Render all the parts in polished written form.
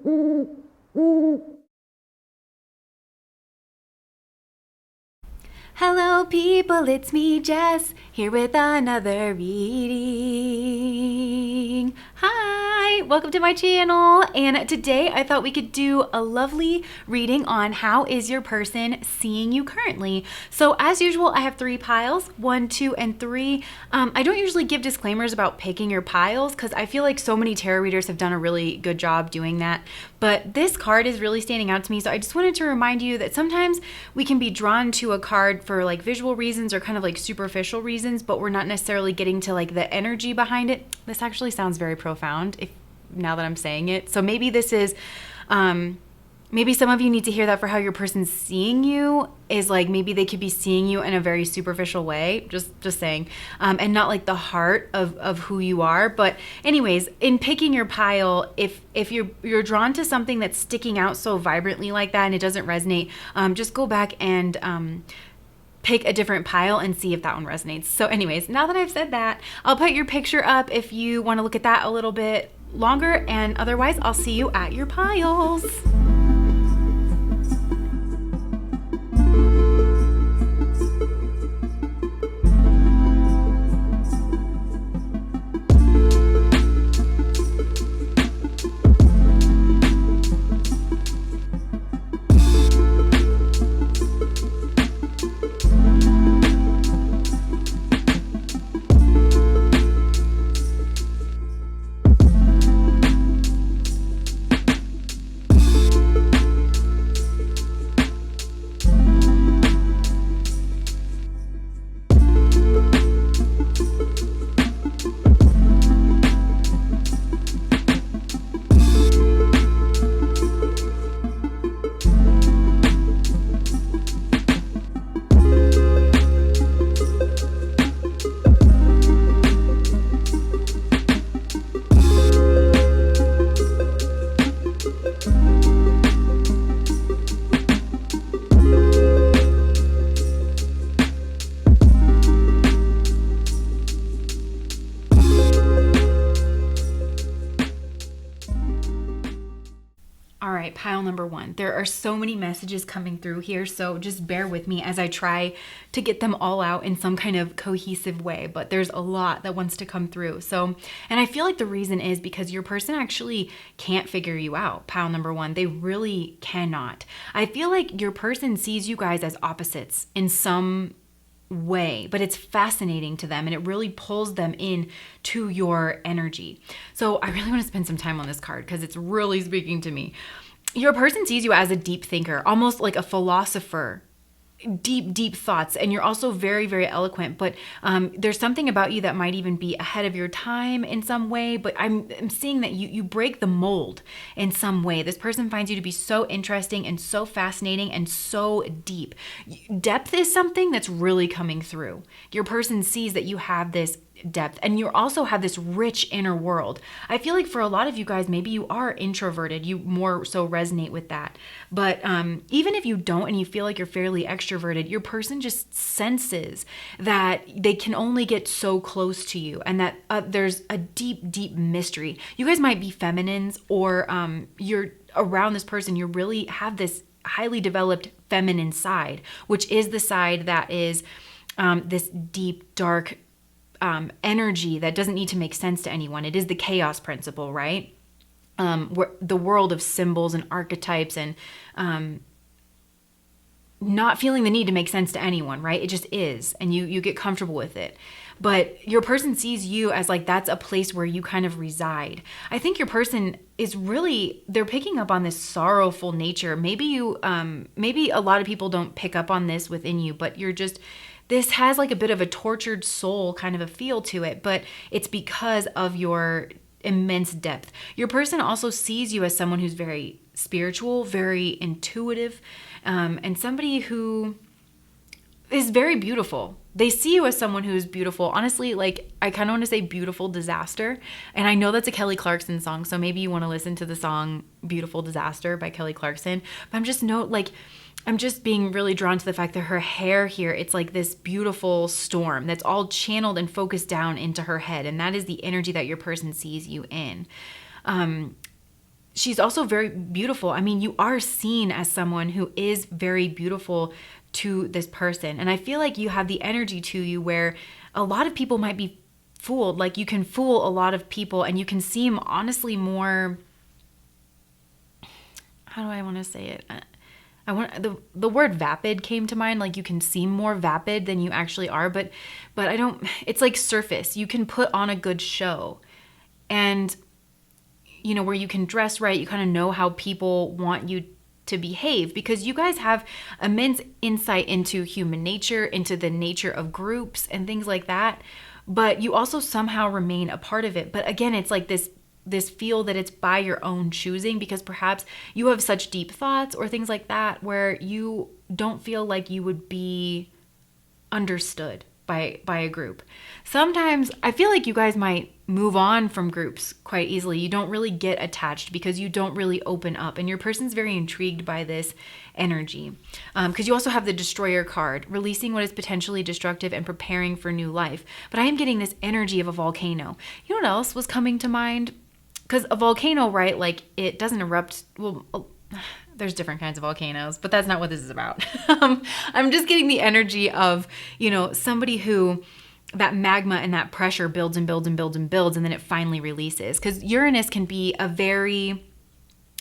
Hello people, it's me Jess, here with another reading. Hi, welcome to my channel, and today I thought we could do a lovely reading on how is your person seeing you currently. So as usual, I have 3 piles, 1, 2, and 3. I don't usually give disclaimers about picking your piles because I feel like so many tarot readers have done a really good job doing that, but this card is really standing out to me, so I just wanted to remind you that sometimes we can be drawn to a card for like visual reasons or kind of like superficial reasons, but we're not necessarily getting to like the energy behind it. This actually sounds very profound now that I'm saying it. So maybe this is, maybe some of you need to hear that for how your person's seeing you is like, maybe they could be seeing you in a very superficial way, just saying, and not like the heart of who you are. But anyways, in picking your pile, if you're drawn to something that's sticking out so vibrantly like that and it doesn't resonate, just go back and pick a different pile and see if that one resonates. So anyways, now that I've said that, I'll put your picture up if you want to look at that a little bit longer, and otherwise I'll see you at your piles. Pile number 1. There are so many messages coming through here, so just bear with me as I try to get them all out in some kind of cohesive way, but there's a lot that wants to come through. So, and I feel like the reason is because your person actually can't figure you out. Pile number 1, they really cannot. I feel like your person sees you guys as opposites in some way, but it's fascinating to them and it really pulls them in to your energy. So I really want to spend some time on this card because it's really speaking to me. Your person sees you as a deep thinker, almost like a philosopher, deep thoughts, and you're also very, very eloquent, but there's something about you that might even be ahead of your time in some way, but I'm seeing that you break the mold in some way. This person finds you to be so interesting and so fascinating and so deep. Depth is something that's really coming through. Your person sees that you have this depth and you also have this rich inner world. I feel like for a lot of you guys, maybe you are introverted, you more so resonate with that, but even if you don't and you feel like you're fairly extroverted, your person just senses that they can only get so close to you and that there's a deep mystery. You guys might be feminines, or you're around this person, you really have this highly developed feminine side, which is the side that is this deep, dark energy that doesn't need to make sense to anyone. It is the chaos principle, right? The world of symbols and archetypes and not feeling the need to make sense to anyone, right? It just is, and you get comfortable with it. But your person sees you as like that's a place where you kind of reside. I think your person is really, they're picking up on this sorrowful nature. Maybe maybe a lot of people don't pick up on this within you, but this has like a bit of a tortured soul kind of a feel to it, but it's because of your immense depth. Your person also sees you as someone who's very spiritual, very intuitive, and somebody who is very beautiful. They see you as someone who's beautiful. Honestly, like I kind of want to say beautiful disaster. And I know that's a Kelly Clarkson song, so maybe you want to listen to the song Beautiful Disaster by Kelly Clarkson. But I'm just being really drawn to the fact that her hair here, it's like this beautiful storm that's all channeled and focused down into her head. And that is the energy that your person sees you in. she's also very beautiful. I mean, you are seen as someone who is very beautiful to this person. And I feel like you have the energy to you where a lot of people might be fooled. Like, you can fool a lot of people, and you can seem honestly more, how do I want to say it? I want the word vapid came to mind. Like, you can seem more vapid than you actually are, but I don't, it's like surface. You can put on a good show, and you know, where you can dress right, you kind of know how people want you to behave, because you guys have immense insight into human nature, into the nature of groups and things like that. But you also somehow remain a part of it. But again, it's like this feel that it's by your own choosing, because perhaps you have such deep thoughts or things like that where you don't feel like you would be understood by a group. Sometimes I feel like you guys might move on from groups quite easily. You don't really get attached because you don't really open up, and your person's very intrigued by this energy. Because you also have the Destroyer card, releasing what is potentially destructive and preparing for new life. But I am getting this energy of a volcano. You know what else was coming to mind? Because a volcano, right, like, it doesn't erupt, well, there's different kinds of volcanoes, but that's not what this is about. I'm just getting the energy of, you know, somebody who, that magma and that pressure builds and builds and builds and builds, and then it finally releases. Because Uranus can be a very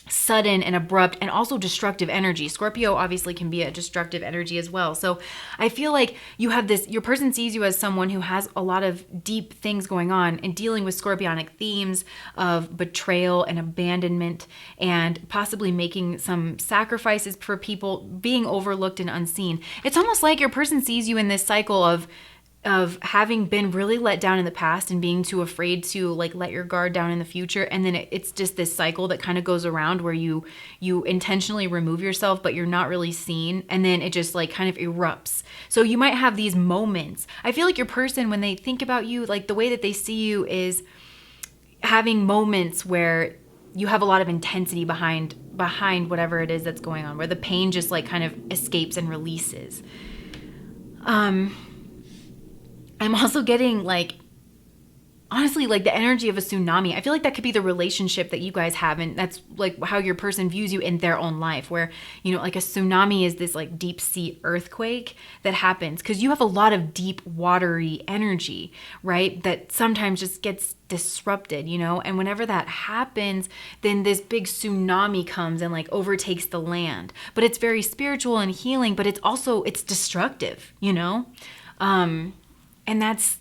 sudden and abrupt and also destructive energy. Scorpio obviously can be a destructive energy as well. So I feel like you have this, your person sees you as someone who has a lot of deep things going on and dealing with scorpionic themes of betrayal and abandonment, and possibly making some sacrifices for people, being overlooked and unseen. It's almost like your person sees you in this cycle of having been really let down in the past and being too afraid to like let your guard down in the future. And then it's just this cycle that kind of goes around where you intentionally remove yourself, but you're not really seen. And then it just like kind of erupts. So you might have these moments. I feel like your person, when they think about you, like the way that they see you is having moments where you have a lot of intensity behind whatever it is that's going on, where the pain just like kind of escapes and releases. I'm also getting like, honestly, like the energy of a tsunami. I feel like that could be the relationship that you guys have. And that's like how your person views you in their own life, where, you know, like a tsunami is this like deep sea earthquake that happens because you have a lot of deep watery energy, right? That sometimes just gets disrupted, you know? And whenever that happens, then this big tsunami comes and like overtakes the land. But it's very spiritual and healing, but it's also, it's destructive, you know? And that's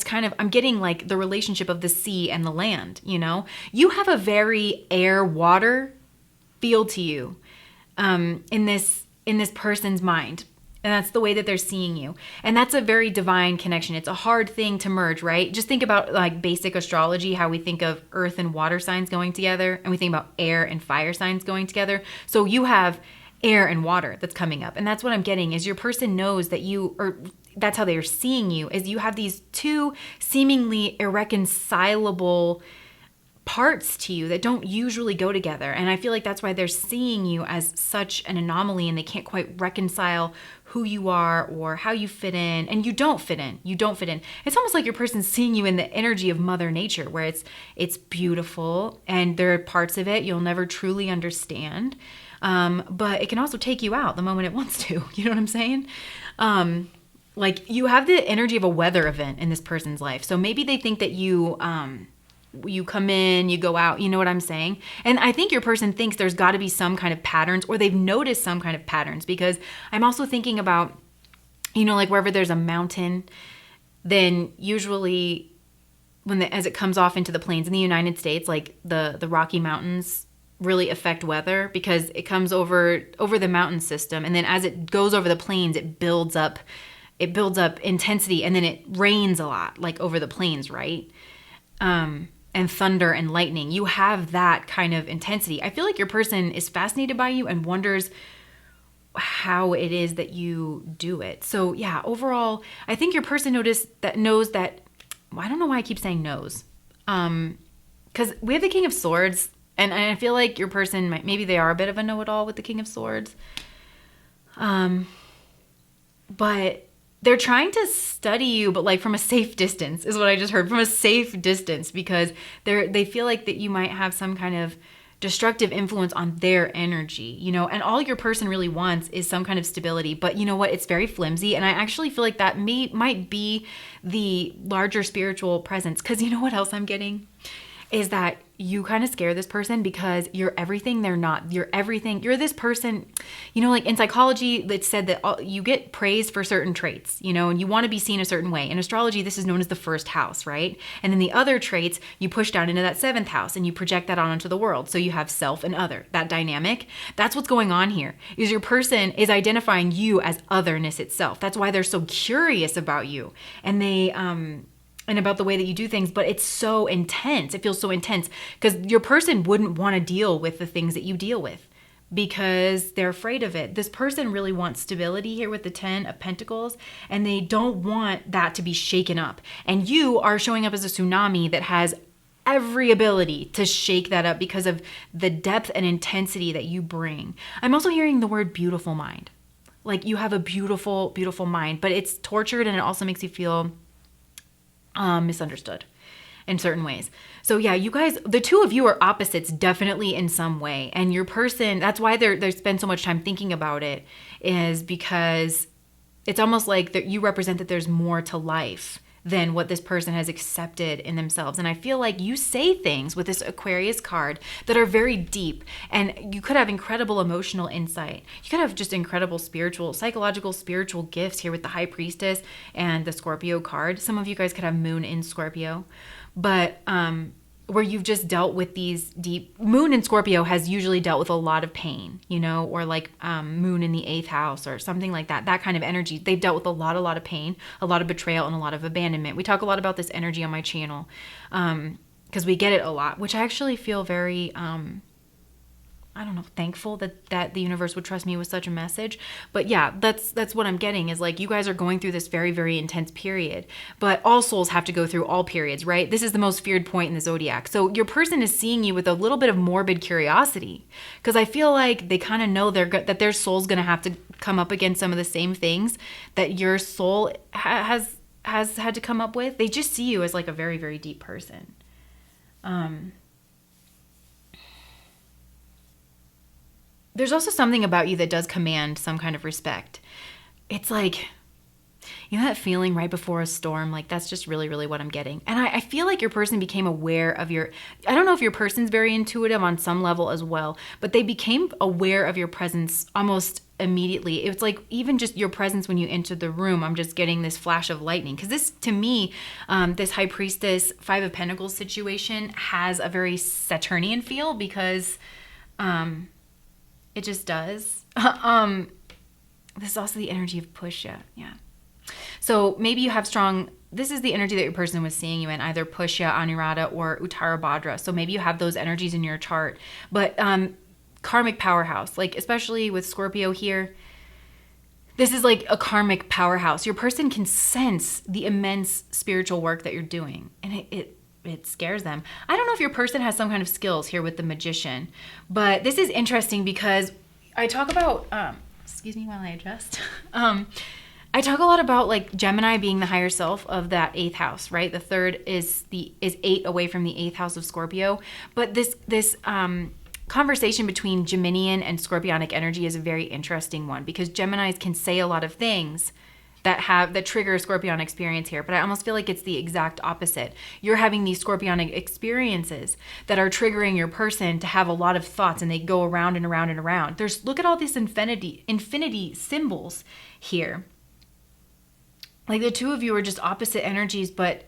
kind of, I'm getting like the relationship of the sea and the land, you know? You have a very air water feel to you in this person's mind. And that's the way that they're seeing you. And that's a very divine connection. It's a hard thing to merge, right? Just think about like basic astrology, how we think of earth and water signs going together, and we think about air and fire signs going together. So you have air and water that's coming up. And that's what I'm getting, is your person knows that you, or that's how they are seeing you, is you have these two seemingly irreconcilable parts to you that don't usually go together. And I feel like that's why they're seeing you as such an anomaly, and they can't quite reconcile who you are or how you fit in. And you don't fit in. You don't fit in. It's almost like your person's seeing you in the energy of Mother Nature, where it's beautiful, and there are parts of it you'll never truly understand. But it can also take you out the moment it wants to. You know what I'm saying? Like, you have the energy of a weather event in this person's life. So maybe they think that you come in, you go out, you know what I'm saying? And I think your person thinks there's got to be some kind of patterns, or they've noticed some kind of patterns, because I'm also thinking about, you know, like wherever there's a mountain, then usually as it comes off into the plains in the United States, like the Rocky Mountains really affect weather, because it comes over the mountain system, and then as it goes over the plains, it builds up intensity, and then it rains a lot, like over the plains, right? And thunder and lightning. You have that kind of intensity. I feel like your person is fascinated by you and wonders how it is that you do it. So yeah, overall, I think your person knows that, well, I don't know why I keep saying knows. Because we have the King of Swords, and I feel like your person maybe they are a bit of a know-it-all with the King of Swords. But they're trying to study you, but like from a safe distance is what I just heard, from a safe distance, because they feel like that you might have some kind of destructive influence on their energy, you know, and all your person really wants is some kind of stability. But you know what? It's very flimsy. And I actually feel like that might be the larger spiritual presence. Because you know what else I'm getting? Is that you kind of scare this person because you're everything they're not. You're everything. You're this person, you know, like in psychology, it's said that you get praised for certain traits, you know, and you want to be seen a certain way. In astrology, this is known as the first house, right? And then the other traits, you push down into that seventh house and you project that on into the world. So you have self and other, that dynamic. That's what's going on here, is your person is identifying you as otherness itself. That's why they're so curious about you. And and about the way that you do things, but it's so intense. It feels so intense because your person wouldn't want to deal with the things that you deal with because they're afraid of it. This person really wants stability here with the 10 of Pentacles, and they don't want that to be shaken up. And you are showing up as a tsunami that has every ability to shake that up because of the depth and intensity that you bring. I'm also hearing the word beautiful mind. Like you have a beautiful, beautiful mind, but it's tortured and it also makes you feel misunderstood in certain ways. So yeah, you guys, the two of you are opposites definitely in some way. And your person, that's why they spend so much time thinking about it, is because it's almost like that you represent that there's more to life than what this person has accepted in themselves. And I feel like you say things with this Aquarius card that are very deep, and you could have incredible emotional insight. You could have just incredible spiritual, psychological, spiritual gifts here with the High Priestess and the Scorpio card. Some of you guys could have Moon in Scorpio, but where you've just dealt with these deep. Moon in Scorpio has usually dealt with a lot of pain, you know, or like Moon in the 8th house or something like that. That kind of energy. They've dealt with a lot of pain, a lot of betrayal, and a lot of abandonment. We talk a lot about this energy on my channel because we get it a lot, which I actually feel very I don't know, thankful that the universe would trust me with such a message. But yeah, that's what I'm getting, is like you guys are going through this very, very intense period, but all souls have to go through all periods, right? This is the most feared point in the zodiac. So your person is seeing you with a little bit of morbid curiosity, because I feel like they kind of know that their soul's going to have to come up against some of the same things that your soul has had to come up with. They just see you as like a very, very deep person. There's also something about you that does command some kind of respect. It's like, you know that feeling right before a storm? Like that's just really, really what I'm getting. And I feel like your person became aware of I don't know if your person's very intuitive on some level as well, but they became aware of your presence almost immediately. It's like even just your presence when you entered the room, I'm just getting this flash of lightning. Because this, to me, this High Priestess, 5 of Pentacles situation has a very Saturnian feel because... it just does. This is also the energy of Pusha. Yeah. So maybe you have this is the energy that your person was seeing you in, either Pusha, Anuradha, or Uttara Bhadra. So maybe you have those energies in your chart. But karmic powerhouse, like especially with Scorpio here, this is like a karmic powerhouse. Your person can sense the immense spiritual work that you're doing. And it scares them. I don't know if your person has some kind of skills here with the Magician, but this is interesting because I talk about, excuse me while I adjust. I talk a lot about like Gemini being the higher self of that 8th house, right? The 3rd is 8 away from the 8th house of Scorpio. But this conversation between Geminian and Scorpionic energy is a very interesting one because Geminis can say a lot of things that trigger a Scorpion experience here, but I almost feel like it's the exact opposite. You're having these Scorpionic experiences that are triggering your person to have a lot of thoughts, and they go around and around and around. Look at all these infinity symbols here. Like the two of you are just opposite energies, but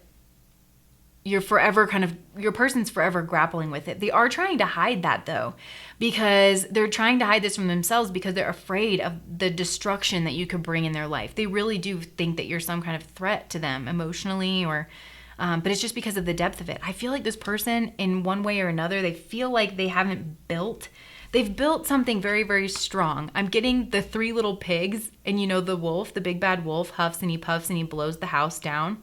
your person's forever grappling with it. They are trying to hide that though, because they're trying to hide this from themselves because they're afraid of the destruction that you could bring in their life. They really do think that you're some kind of threat to them emotionally but it's just because of the depth of it. I feel like this person in one way or another, they feel like they've built something very, very strong. I'm getting the 3 little pigs, and you know, the wolf, the big bad wolf huffs and he puffs and he blows the house down.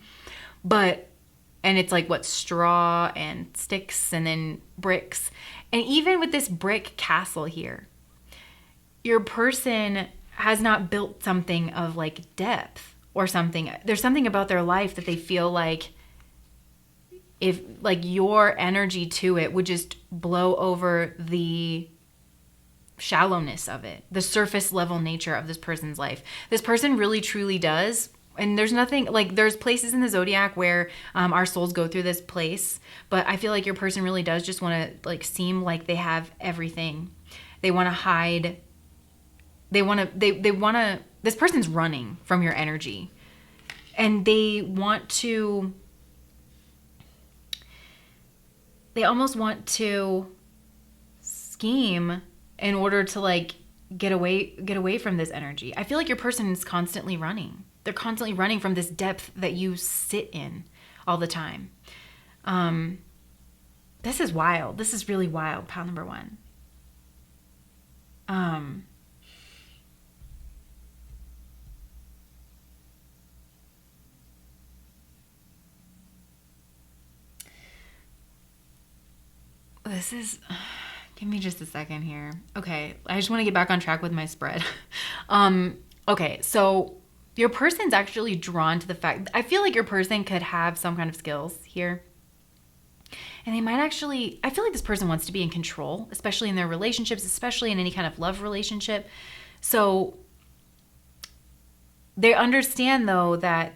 And it's like straw and sticks and then bricks. And even with this brick castle here, your person has not built something of like depth or something. There's something about their life that they feel like if like your energy to it would just blow over the shallowness of it, the surface level nature of this person's life. This person really truly does. And there's nothing like, there's places in the zodiac where our souls go through this place, but I feel like your person really does just want to like seem like they have everything. They want to hide. They want to, this person's running from your energy, and they almost want to scheme in order to like get away from this energy. I feel like your person is constantly running. They're constantly running from this depth that you sit in all the time. This is wild. This is really wild, pile number 1. This is, give me just a second here. Okay, I just want to get back on track with my spread. Okay, so your person's actually drawn to the fact, I feel like your person could have some kind of skills here. And they might actually, I feel like this person wants to be in control, especially in their relationships, especially in any kind of love relationship. So they understand though that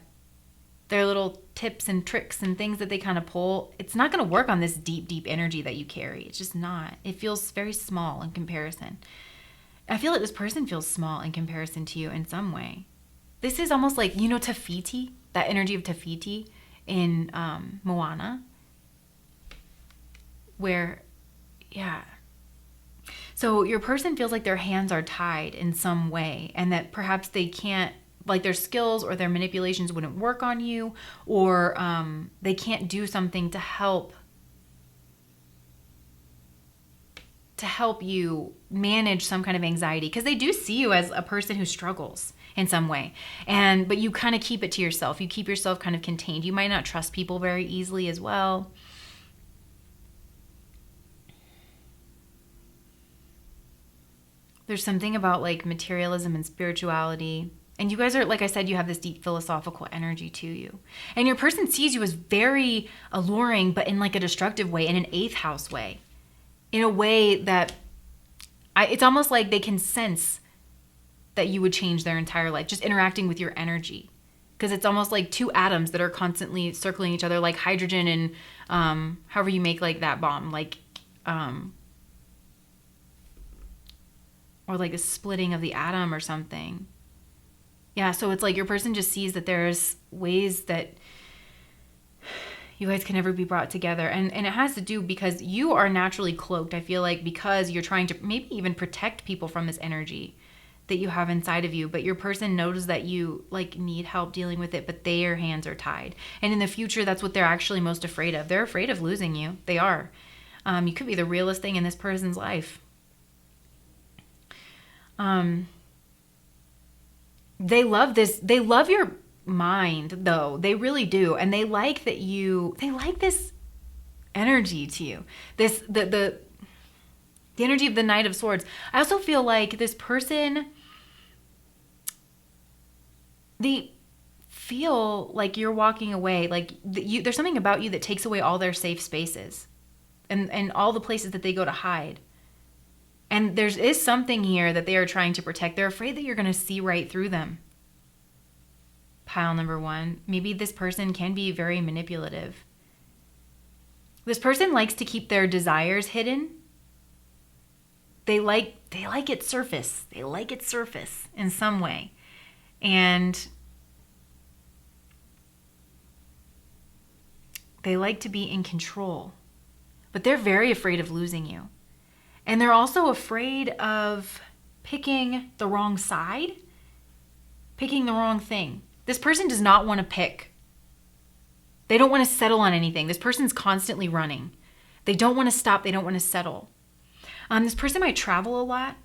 their little tips and tricks and things that they kind of pull, it's not going to work on this deep, deep energy that you carry. It's just not. It feels very small in comparison. I feel like this person feels small in comparison to you in some way. This is almost like, you know, Tafiti, that energy of Tafiti in Moana, where, yeah. So your person feels like their hands are tied in some way, and that perhaps they can't, like their skills or their manipulations wouldn't work on you, or they can't do something to help you manage some kind of anxiety, because they do see you as a person who struggles in some way, but you kind of keep it to yourself. You keep yourself kind of contained. You might not trust people very easily as well. There's something about like materialism and spirituality. And you guys are, like I said, you have this deep philosophical energy to you. And your person sees you as very alluring, but in like a destructive way, in an 8th house way. In a way that it's almost like they can sense that you would change their entire life, just interacting with your energy. Because it's almost like 2 atoms that are constantly circling each other, like hydrogen and however you make like that bomb, like, or like a splitting of the atom or something. Yeah, so it's like your person just sees that there's ways that you guys can never be brought together. And it has to do because you are naturally cloaked, I feel like, because you're trying to maybe even protect people from this energy that you have inside of you. But your person knows that you like need help dealing with it, but their hands are tied. And in the future, that's what they're actually most afraid of. They're afraid of losing you. They are. You could be the realest thing in this person's life. They love this. They love your mind, though. They really do. And they like that they like this energy to you. The energy of the Knight of Swords. I also feel like this person, they feel like you're walking away. Like there's something about you that takes away all their safe spaces and all the places that they go to hide. And there is something here that they are trying to protect. They're afraid that you're going to see right through them. Pile number 1. Maybe this person can be very manipulative. This person likes to keep their desires hidden. They like it surface. They like it surface in some way. And they like to be in control. But they're very afraid of losing you. And they're also afraid of picking the wrong side, picking the wrong thing. This person does not want to pick. They don't want to settle on anything. This person's constantly running. They don't want to stop. They don't want to settle. This person might travel a lot.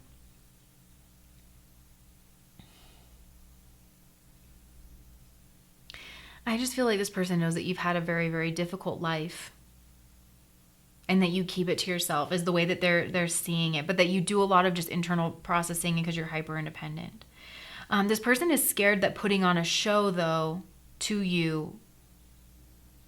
I just feel like this person knows that you've had a very, very difficult life. And that you keep it to yourself is the way that they're seeing it. But that you do a lot of just internal processing because you're hyper independent. This person is scared that putting on a show, though, to you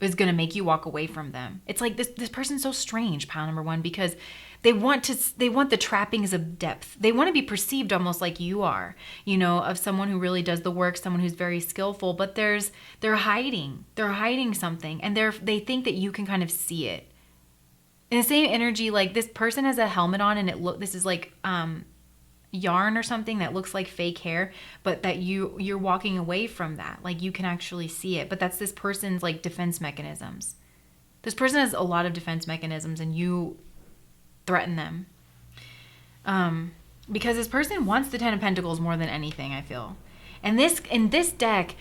is going to make you walk away from them. It's like this person's so strange, pile number one, because they want the trappings of depth. They want to be perceived almost like you are, of someone who really does the work, someone who's very skillful, but they're hiding something, and they think that you can kind of see it. In the same energy, like this person has a helmet on, and this is like yarn or something that looks like fake hair, but that you're walking away from that. Like you can actually see it, but that's this person's like defense mechanisms. This person has a lot of defense mechanisms, and you threaten them. Because this person wants the 10 of Pentacles more than anything, I feel. And in this deck,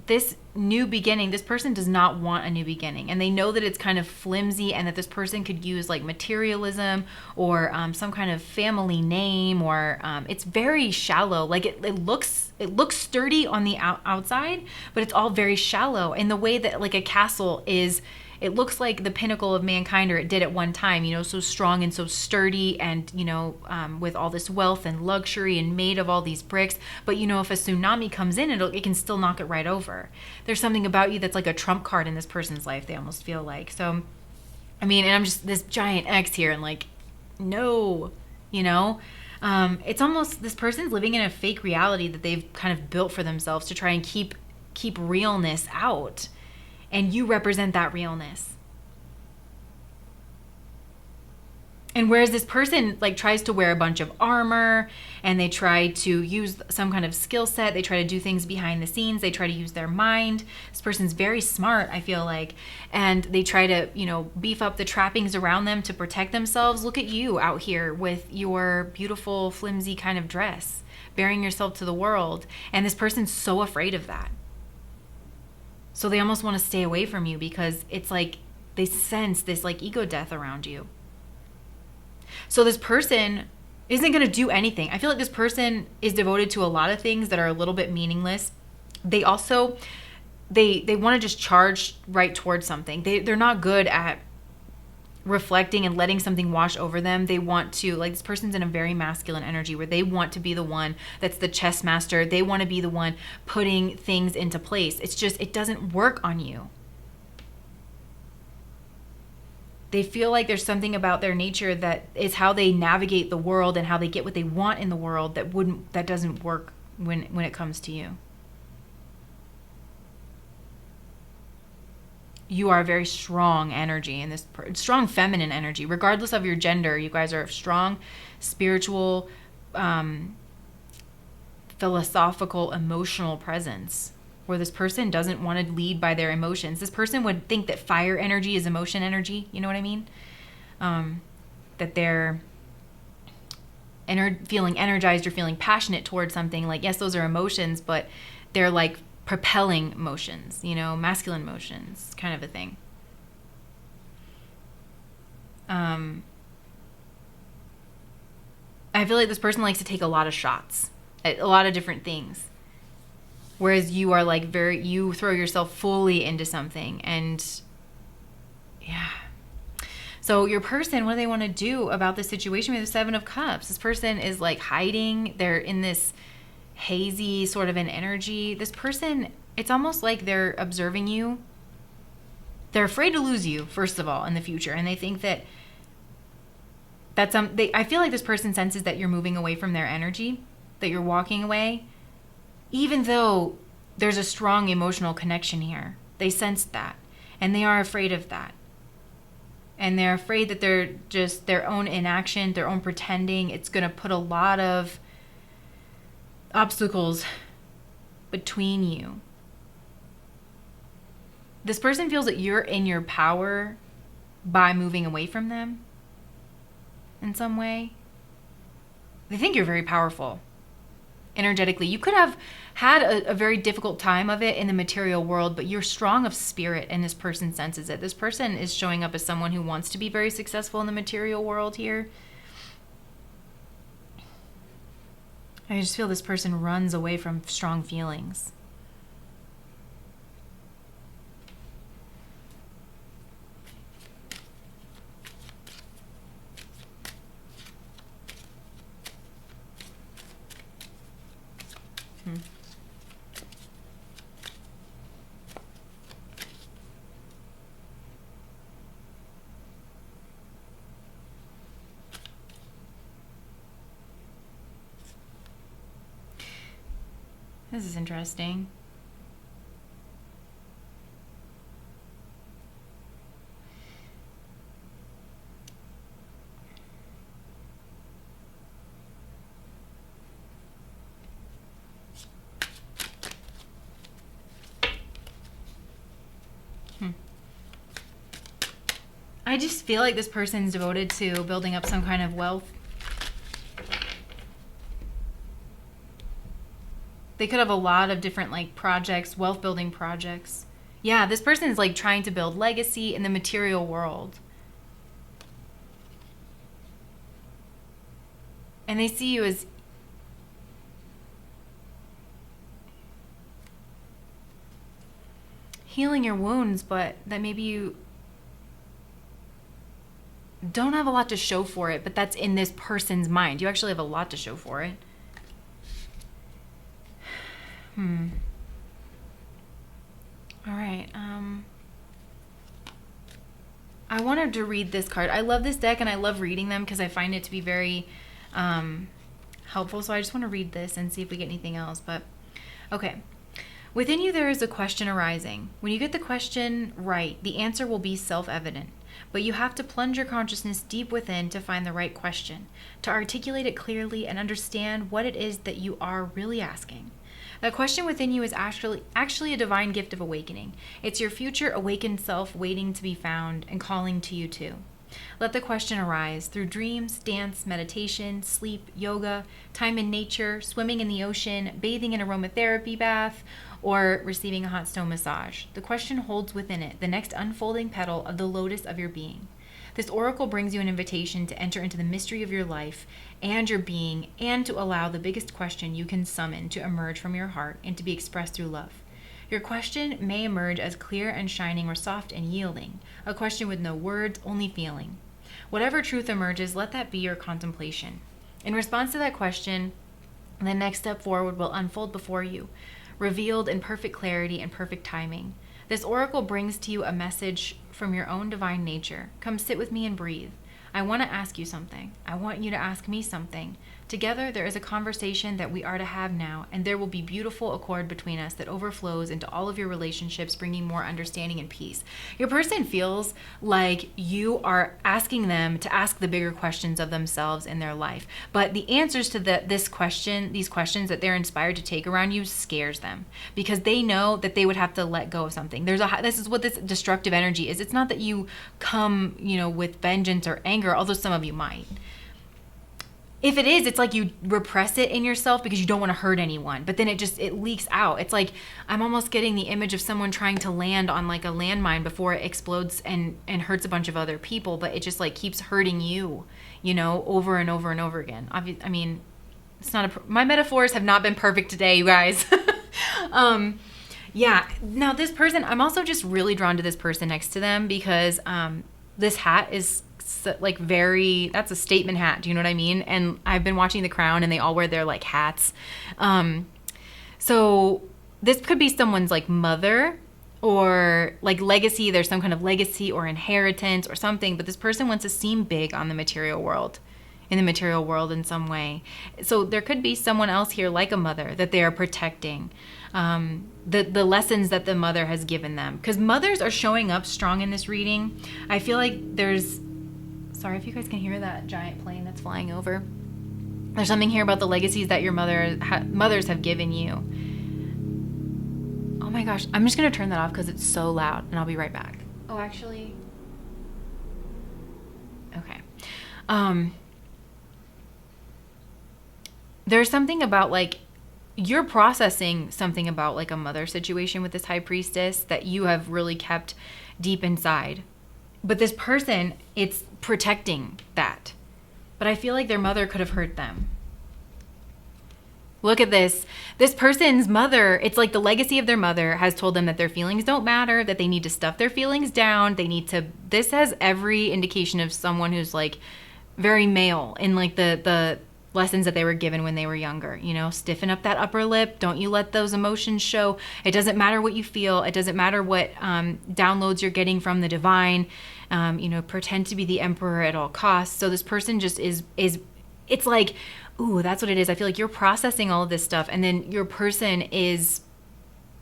this new beginning, this person does not want a new beginning. And they know that it's kind of flimsy, and that this person could use like materialism or some kind of family name, or it's very shallow. Like it looks sturdy on the outside, but it's all very shallow in the way that like a castle is. It looks like the pinnacle of mankind, or it did at one time, so strong and so sturdy, and, with all this wealth and luxury and made of all these bricks. But, if a tsunami comes in, it can still knock it right over. There's something about you that's like a trump card in this person's life, they almost feel like. So, and I'm just this giant X here, and like, no, it's almost this person's living in a fake reality that they've kind of built for themselves to try and keep realness out. And you represent that realness. And whereas this person like tries to wear a bunch of armor, and they try to use some kind of skill set, they try to do things behind the scenes, they try to use their mind. This person's very smart, I feel like, and they try to, beef up the trappings around them to protect themselves. Look at you out here with your beautiful, flimsy kind of dress, bearing yourself to the world. And this person's so afraid of that. So they almost want to stay away from you, because it's like they sense this like ego death around you. So this person isn't going to do anything. I feel like this person is devoted to a lot of things that are a little bit meaningless. They also, they want to just charge right towards something. They're not good at reflecting and letting something wash over them. They want to, like, this person's in a very masculine energy where they want to be the one that's the chess master. They want to be the one putting things into place. It's just, it doesn't work on you. They feel like there's something about their nature that is how they navigate the world and how they get what they want in the world that doesn't work when it comes to you. You are a very strong energy in this, strong feminine energy. Regardless of your gender, you guys are a strong, spiritual, philosophical, emotional presence, where this person doesn't want to lead by their emotions. This person would think that fire energy is emotion energy. You know what I mean? That they're feeling energized or feeling passionate towards something. Like, yes, those are emotions, but they're like propelling motions, masculine motions, kind of a thing. I feel like this person likes to take a lot of shots at a lot of different things. Whereas you are like you throw yourself fully into something. And yeah. So your person, what do they want to do about this situation with the Seven of Cups? This person is like hiding. They're in this hazy sort of an energy. This person, it's almost like they're observing you. They're afraid to lose you, first of all, in the future. And they think that I feel like this person senses that you're moving away from their energy, that you're walking away. Even though there's a strong emotional connection here, they sense that, and they are afraid of that. And they're afraid that they're just their own inaction, their own pretending. It's going to put a lot of obstacles between you. This person feels that you're in your power by moving away from them in some way. They think you're very powerful. Energetically, you could have had a very difficult time of it in the material world, but you're strong of spirit, and this person senses it. This person is showing up as someone who wants to be very successful in the material world here. I just feel this person runs away from strong feelings. This is interesting. I just feel like this person's devoted to building up some kind of wealth. They could have a lot of different like projects, wealth building projects. Yeah, this person is like trying to build legacy in the material world. And they see you as healing your wounds, but that maybe you don't have a lot to show for it, but that's in this person's mind. You actually have a lot to show for it. All right. I wanted to read this card. I love this deck and I love reading them because I find it to be very helpful. So I just want to read this and see if we get anything else. But okay. Within you there is a question arising. When you get the question right, the answer will be self-evident. But you have to plunge your consciousness deep within to find the right question, to articulate it clearly and understand what it is that you are really asking. That question within you is actually a divine gift of awakening. It's your future awakened self waiting to be found and calling to you too. Let the question arise through dreams, dance, meditation, sleep, yoga, time in nature, swimming in the ocean, bathing in aromatherapy bath, or receiving a hot stone massage. The question holds within it the next unfolding petal of the lotus of your being. This oracle brings you an invitation to enter into the mystery of your life and your being, and to allow the biggest question you can summon to emerge from your heart and to be expressed through love. Your question may emerge as clear and shining or soft and yielding, a question with no words, only feeling. Whatever truth emerges, let that be your contemplation. In response to that question, the next step forward will unfold before you, revealed in perfect clarity and perfect timing. This oracle brings to you a message from your own divine nature. Come sit with me and breathe. I want to ask you something. I want you to ask me something. Together, there is a conversation that we are to have now, and there will be beautiful accord between us that overflows into all of your relationships, bringing more understanding and peace. Your person feels like you are asking them to ask the bigger questions of themselves in their life, but the answers to these questions that they're inspired to take around you scares them because they know that they would have to let go of something. This is what this destructive energy is. It's not that you come, with vengeance or anger, although some of you might. If it is, it's like you repress it in yourself because you don't want to hurt anyone, but then it leaks out. It's like I'm almost getting the image of someone trying to land on like a landmine before it explodes and hurts a bunch of other people, but it just like keeps hurting you, over and over and over again. I mean, my metaphors have not been perfect today, you guys. Yeah. Now this person, I'm also just really drawn to this person next to them because this hat is like that's a statement hat. Do you know what I mean? And I've been watching The Crown and they all wear their like hats. So this could be someone's like mother or like legacy. There's some kind of legacy or inheritance or something, but this person wants to seem big on the material world, in some way. So there could be someone else here like a mother that they are protecting. The lessons that the mother has given them, because mothers are showing up strong in this reading. I feel like sorry if you guys can hear that giant plane that's flying over. There's something here about the legacies that your mothers have given you. Oh my gosh, I'm just gonna turn that off because it's so loud, and I'll be right back. Oh, actually, okay. There's something about like you're processing something about like a mother situation with this high priestess that you have really kept deep inside. But this person, it's protecting that. But I feel like their mother could have hurt them. Look at this. This person's mother, it's like the legacy of their mother has told them that their feelings don't matter, that they need to stuff their feelings down. This has every indication of someone who's like very male in like the lessons that they were given when they were younger. Stiffen up that upper lip. Don't you let those emotions show. It doesn't matter what you feel. It doesn't matter what downloads you're getting from the divine. Pretend to be the emperor at all costs. So this person just is it's like Ooh, that's what it is. I feel like you're processing all of this stuff, and then your person is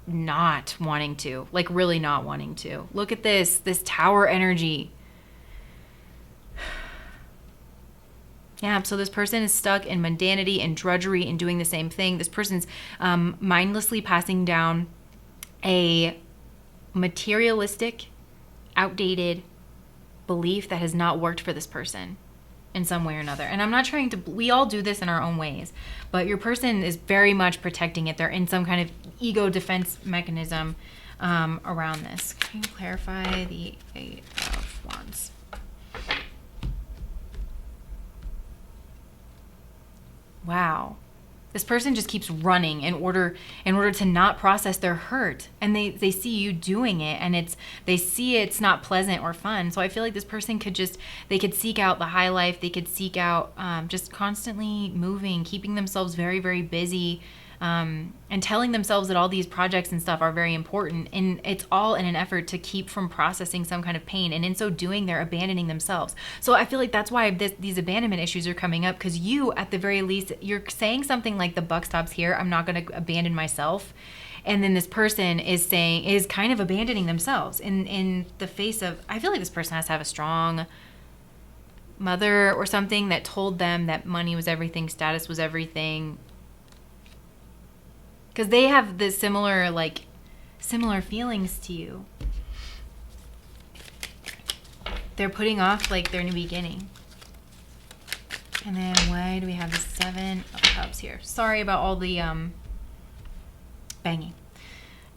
not wanting to, like really not wanting to. Look at this tower energy. Yeah, so this person is stuck in mundanity and drudgery and doing the same thing. This person's mindlessly passing down a materialistic, outdated belief that has not worked for this person in some way or another. And I'm not trying to, we all do this in our own ways, but your person is very much protecting it. They're in some kind of ego defense mechanism around this. Can you clarify the Eight of Wands? Wow. This person just keeps running in order to not process their hurt. And they see you doing it, and they see it's not pleasant or fun. So I feel like this person they could seek out the high life. They could seek out just constantly moving, keeping themselves very, very busy, and telling themselves that all these projects and stuff are very important. And it's all in an effort to keep from processing some kind of pain. And in so doing, they're abandoning themselves. So I feel like that's why these abandonment issues are coming up, because you, at the very least, you're saying something like the buck stops here. I'm not going to abandon myself. And then this person is kind of abandoning themselves in the face of, I feel like this person has to have a strong mother or something that told them that money was everything, status was everything. Because they have the similar feelings to you. They're putting off like their new beginning. And then why do we have the Seven of Cups here? Sorry about all the banging.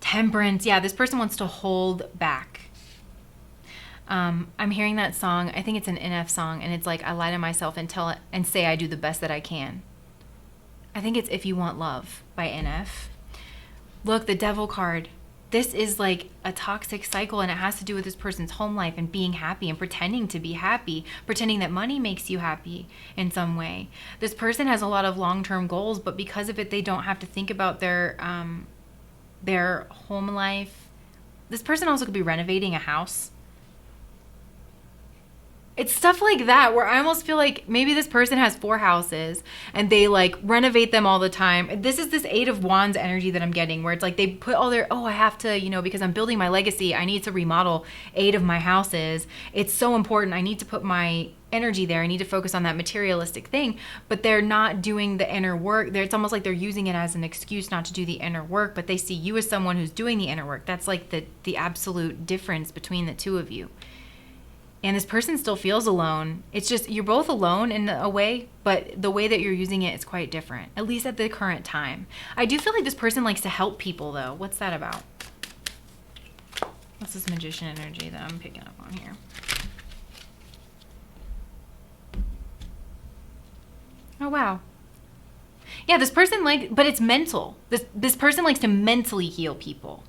Temperance. Yeah, this person wants to hold back. I'm hearing that song. I think it's an NF song, and it's like, I lie to myself and say I do the best that I can. I think it's If You Want Love by NF. Look, the Devil card. This is like a toxic cycle, and it has to do with this person's home life and being happy and pretending to be happy, pretending that money makes you happy in some way. This person has a lot of long-term goals, but because of it, they don't have to think about their home life. This person also could be renovating a house. It's stuff like that where I almost feel like maybe this person has 4 houses and they like renovate them all the time. This is this Eight of Wands energy that I'm getting, where it's like they put all their, I have to, because I'm building my legacy, I need to remodel 8 of my houses. It's so important. I need to put my energy there. I need to focus on that materialistic thing, but they're not doing the inner work. It's almost like they're using it as an excuse not to do the inner work, but they see you as someone who's doing the inner work. That's like the absolute difference between the two of you. And this person still feels alone. It's just, you're both alone in a way, but the way that you're using it is quite different, at least at the current time. I do feel like this person likes to help people, though. What's that about? What's this Magician energy that I'm picking up on here? Oh, wow. Yeah, this person but it's mental. This person likes to mentally heal people.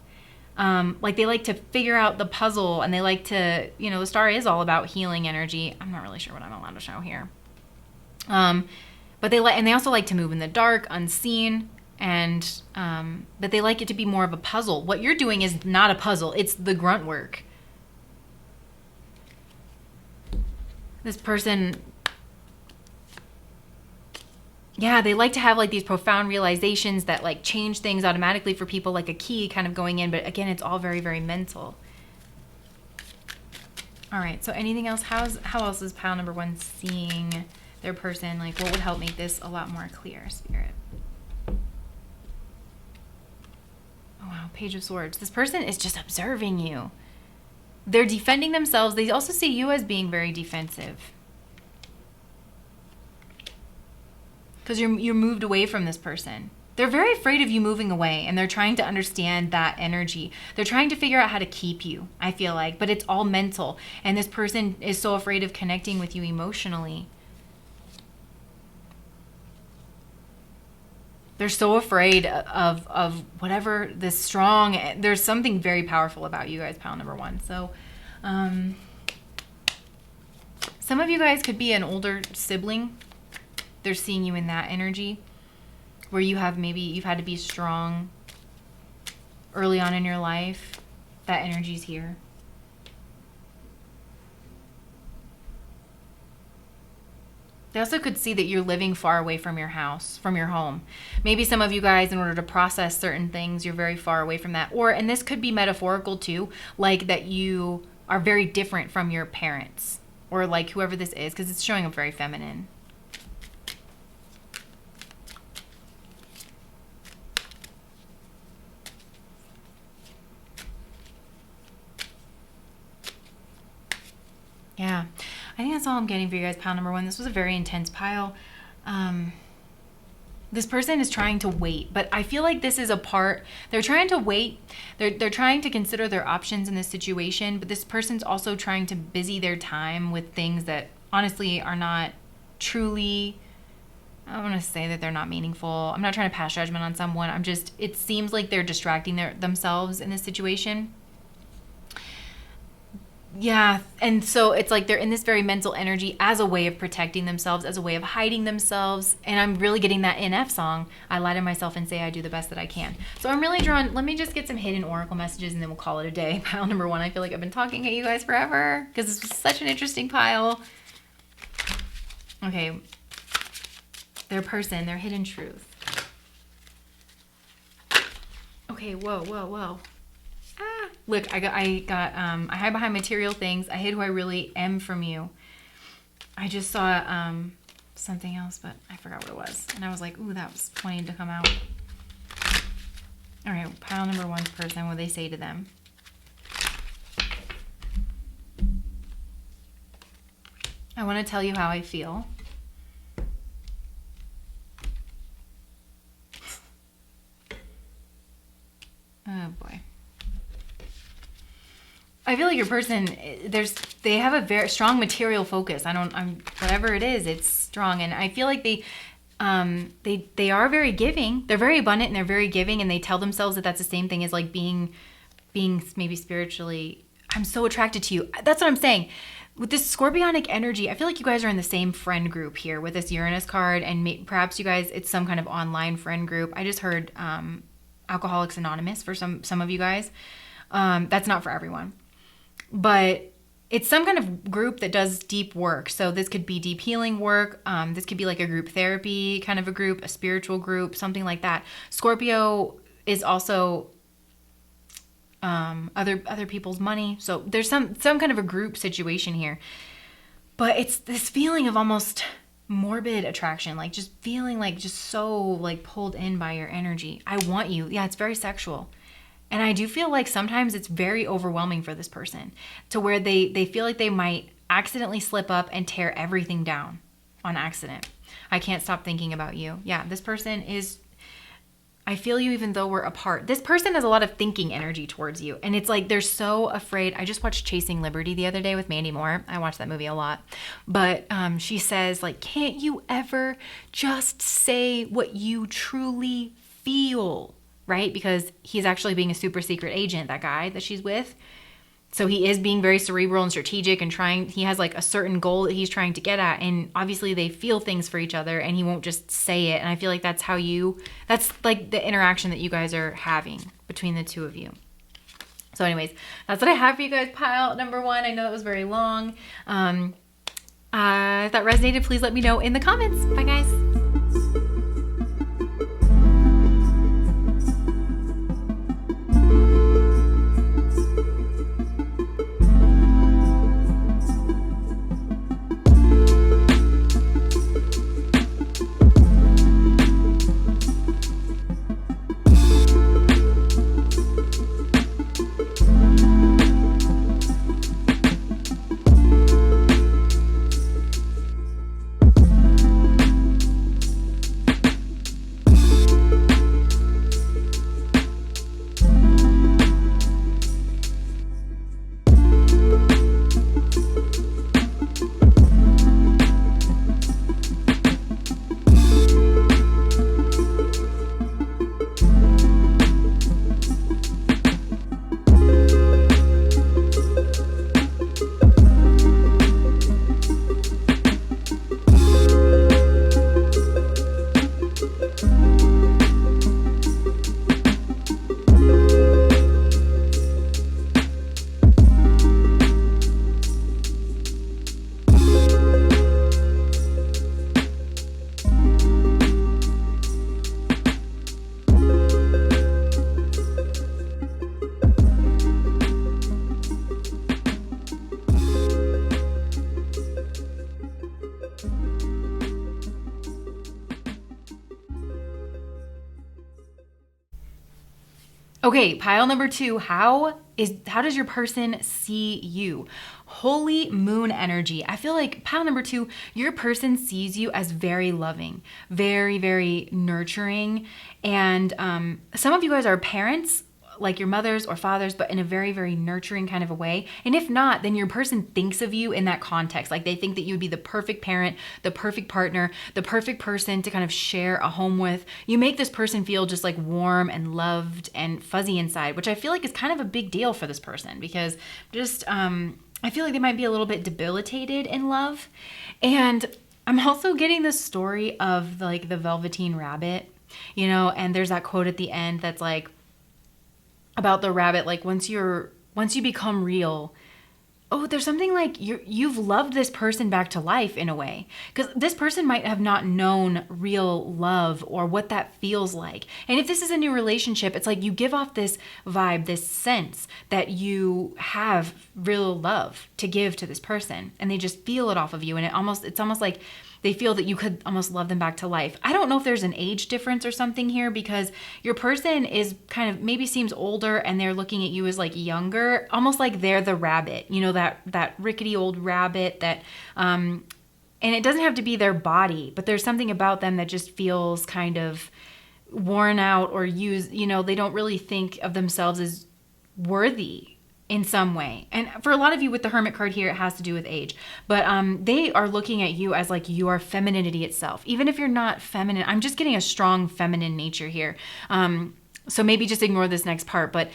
Like they like to figure out the puzzle, and they like to, the star is all about healing energy. I'm not really sure what I'm allowed to show here. But they also like to move in the dark, unseen, and, but they like it to be more of a puzzle. What you're doing is not a puzzle. It's the grunt work. This person, yeah, they like to have like these profound realizations that like change things automatically for people, like a key kind of going in. But again, it's all very, very mental. All right. So anything else? How else is pile number 1 seeing their person? Like, what would help make this a lot more clear, Spirit? Oh, wow. Page of Swords. This person is just observing you. They're defending themselves. They also see you as being very defensive. Because you're moved away from this person. They're very afraid of you moving away, and they're trying to understand that energy. They're trying to figure out how to keep you, I feel like, but it's all mental. And this person is so afraid of connecting with you emotionally. They're so afraid of whatever this strong, there's something very powerful about you guys, pile number 1. So, some of you guys could be an older sibling. They're seeing you in that energy where you've had to be strong early on in your life. That energy's here. They also could see that you're living far away from your house, from your home. Maybe some of you guys, in order to process certain things, you're very far away from that. Or, and this could be metaphorical too, like that you are very different from your parents or like whoever this is, because it's showing up very feminine. Yeah, I think that's all I'm getting for you guys, pile number one. This was a very intense pile. This person is trying to wait, but I feel like this is a part, they're trying to wait. They're trying to consider their options in this situation, but this person's also trying to busy their time with things that honestly are not truly, I don't want to say that they're not meaningful. I'm not trying to pass judgment on someone. It seems like they're distracting themselves in this situation. Yeah, and so it's like they're in this very mental energy as a way of protecting themselves, as a way of hiding themselves. And I'm really getting that NF song, I lie to myself and say I do the best that I can. So I'm really drawn, let me just get some hidden oracle messages and then we'll call it a day. Pile number one, I feel like I've been talking at you guys forever because this was such an interesting pile. Okay, their person, their hidden truth. Okay, whoa. Look, I hide behind material things. I hid who I really am from you. I just saw something else, but I forgot what it was. And I was like, ooh, that was pointing to come out. All right, pile number one's person, what they say to them. I want to tell you how I feel. Oh boy. I feel like your person, they have a very strong material focus. Whatever it is, it's strong. And I feel like they are very giving. They're very abundant and they're very giving. And they tell themselves that that's the same thing as like being maybe spiritually, I'm so attracted to you. That's what I'm saying. With this scorpionic energy, I feel like you guys are in the same friend group here with this Uranus card. And perhaps you guys, it's some kind of online friend group. I just heard Alcoholics Anonymous for some of you guys. That's not for everyone. But it's some kind of group that does deep work. So this could be deep healing work. This could be like a group therapy kind of a group, a spiritual group, something like that. Scorpio is also other people's money. So there's some kind of a group situation here. But it's this feeling of almost morbid attraction, like just feeling like just so like pulled in by your energy. I want you. Yeah, it's very sexual. And I do feel like sometimes it's very overwhelming for this person to where they feel like they might accidentally slip up and tear everything down on accident. I can't stop thinking about you. Yeah, this person is, I feel you even though we're apart. This person has a lot of thinking energy towards you. And it's like they're so afraid. I just watched Chasing Liberty the other day with Mandy Moore. I watched that movie a lot. But she says like, can't you ever just say what you truly feel? Right? Because he's actually being a super secret agent, that guy that she's with. So he is being very cerebral and strategic and he has like a certain goal that he's trying to get at. And obviously they feel things for each other and he won't just say it. And I feel like that's like the interaction that you guys are having between the two of you. So anyways, that's what I have for you guys, pile number one. I know that was very long. If that resonated, please let me know in the comments. Bye guys. Okay, pile number 2, how does your person see you? Holy moon energy. I feel like pile number 2, your person sees you as very loving, very, very nurturing. And some of you guys are parents, like your mothers or fathers, but in a very, very nurturing kind of a way. And if not, then your person thinks of you in that context. Like they think that you would be the perfect parent, the perfect partner, the perfect person to kind of share a home with. You make this person feel just like warm and loved and fuzzy inside, which I feel like is kind of a big deal for this person, because just, I feel like they might be a little bit debilitated in love. And I'm also getting this story of like the Velveteen Rabbit, and there's that quote at the end that's like, about the rabbit, like once you become real, there's something like you've loved this person back to life in a way, because this person might have not known real love or what that feels like. And if this is a new relationship, it's like you give off this vibe, this sense that you have real love to give to this person, and they just feel it off of you, and it's almost like they feel that you could almost love them back to life. I don't know if there's an age difference or something here, because your person is kind of maybe seems older and they're looking at you as like younger, almost like they're the rabbit, that rickety old rabbit that, and it doesn't have to be their body, but there's something about them that just feels kind of worn out or used, they don't really think of themselves as worthy in some way. And for a lot of you with the Hermit card here, it has to do with age. But they are looking at you as like you are femininity itself. Even if you're not feminine, I'm just getting a strong feminine nature here. So maybe just ignore this next part, but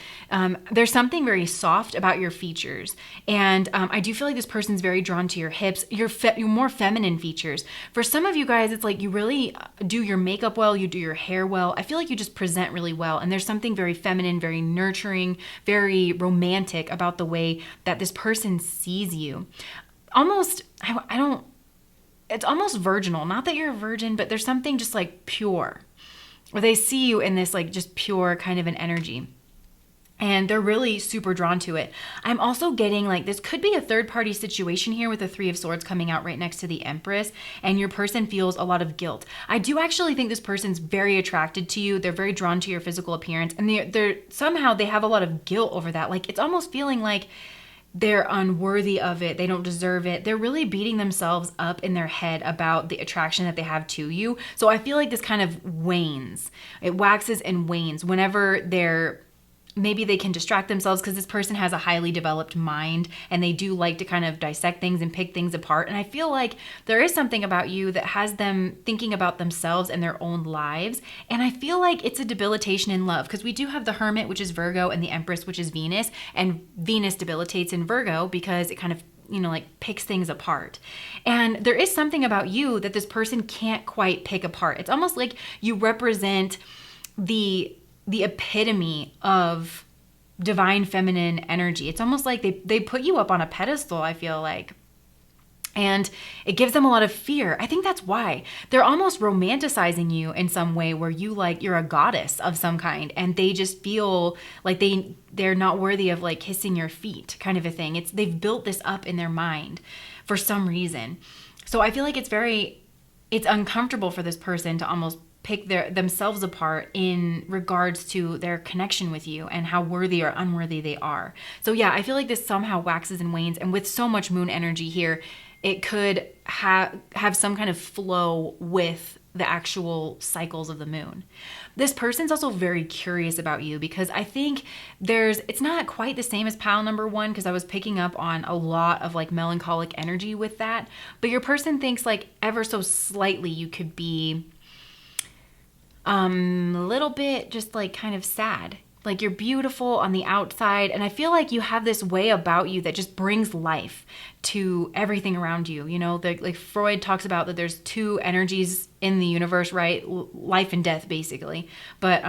there's something very soft about your features. And I do feel like this person's very drawn to your hips, your more feminine features. For some of you guys, it's like you really do your makeup well, you do your hair well. I feel like you just present really well. And there's something very feminine, very nurturing, very romantic about the way that this person sees you. Almost, it's almost virginal. Not that you're a virgin, but there's something just like pure, or they see you in this like just pure kind of an energy, and they're really super drawn to it. I'm also getting like this could be a third party situation here with the 3 of Swords coming out right next to the Empress, and your person feels a lot of guilt. I do actually think this person's very attracted to you. They're very drawn to your physical appearance, and they're somehow they have a lot of guilt over that. Like it's almost feeling like they're unworthy of it. They don't deserve it. They're really beating themselves up in their head about the attraction that they have to you. So I feel like this kind of wanes. It waxes and wanes whenever maybe they can distract themselves, because this person has a highly developed mind and they do like to kind of dissect things and pick things apart. And I feel like there is something about you that has them thinking about themselves and their own lives. And I feel like it's a debilitation in love, because we do have the Hermit, which is Virgo, and the Empress, which is Venus. And Venus debilitates in Virgo because it kind of like picks things apart. And there is something about you that this person can't quite pick apart. It's almost like you represent the epitome of divine feminine energy. It's almost like they put you up on a pedestal, I feel like. And it gives them a lot of fear. I think that's why they're almost romanticizing you in some way, where you're a goddess of some kind, and they just feel like they're not worthy of like kissing your feet, kind of a thing. They've built this up in their mind for some reason. So I feel like it's uncomfortable for this person to almost pick themselves apart in regards to their connection with you and how worthy or unworthy they are. So yeah, I feel like this somehow waxes and wanes, and with so much moon energy here, it could have some kind of flow with the actual cycles of the moon. This person's also very curious about you, because I think it's not quite the same as pile number 1, because I was picking up on a lot of like melancholic energy with that, but your person thinks like ever so slightly you could be a little bit just like kind of sad. Like you're beautiful on the outside, and I feel like you have this way about you that just brings life to everything around you. Like Freud talks about that there's 2 energies in the universe, right? Life and death, basically. But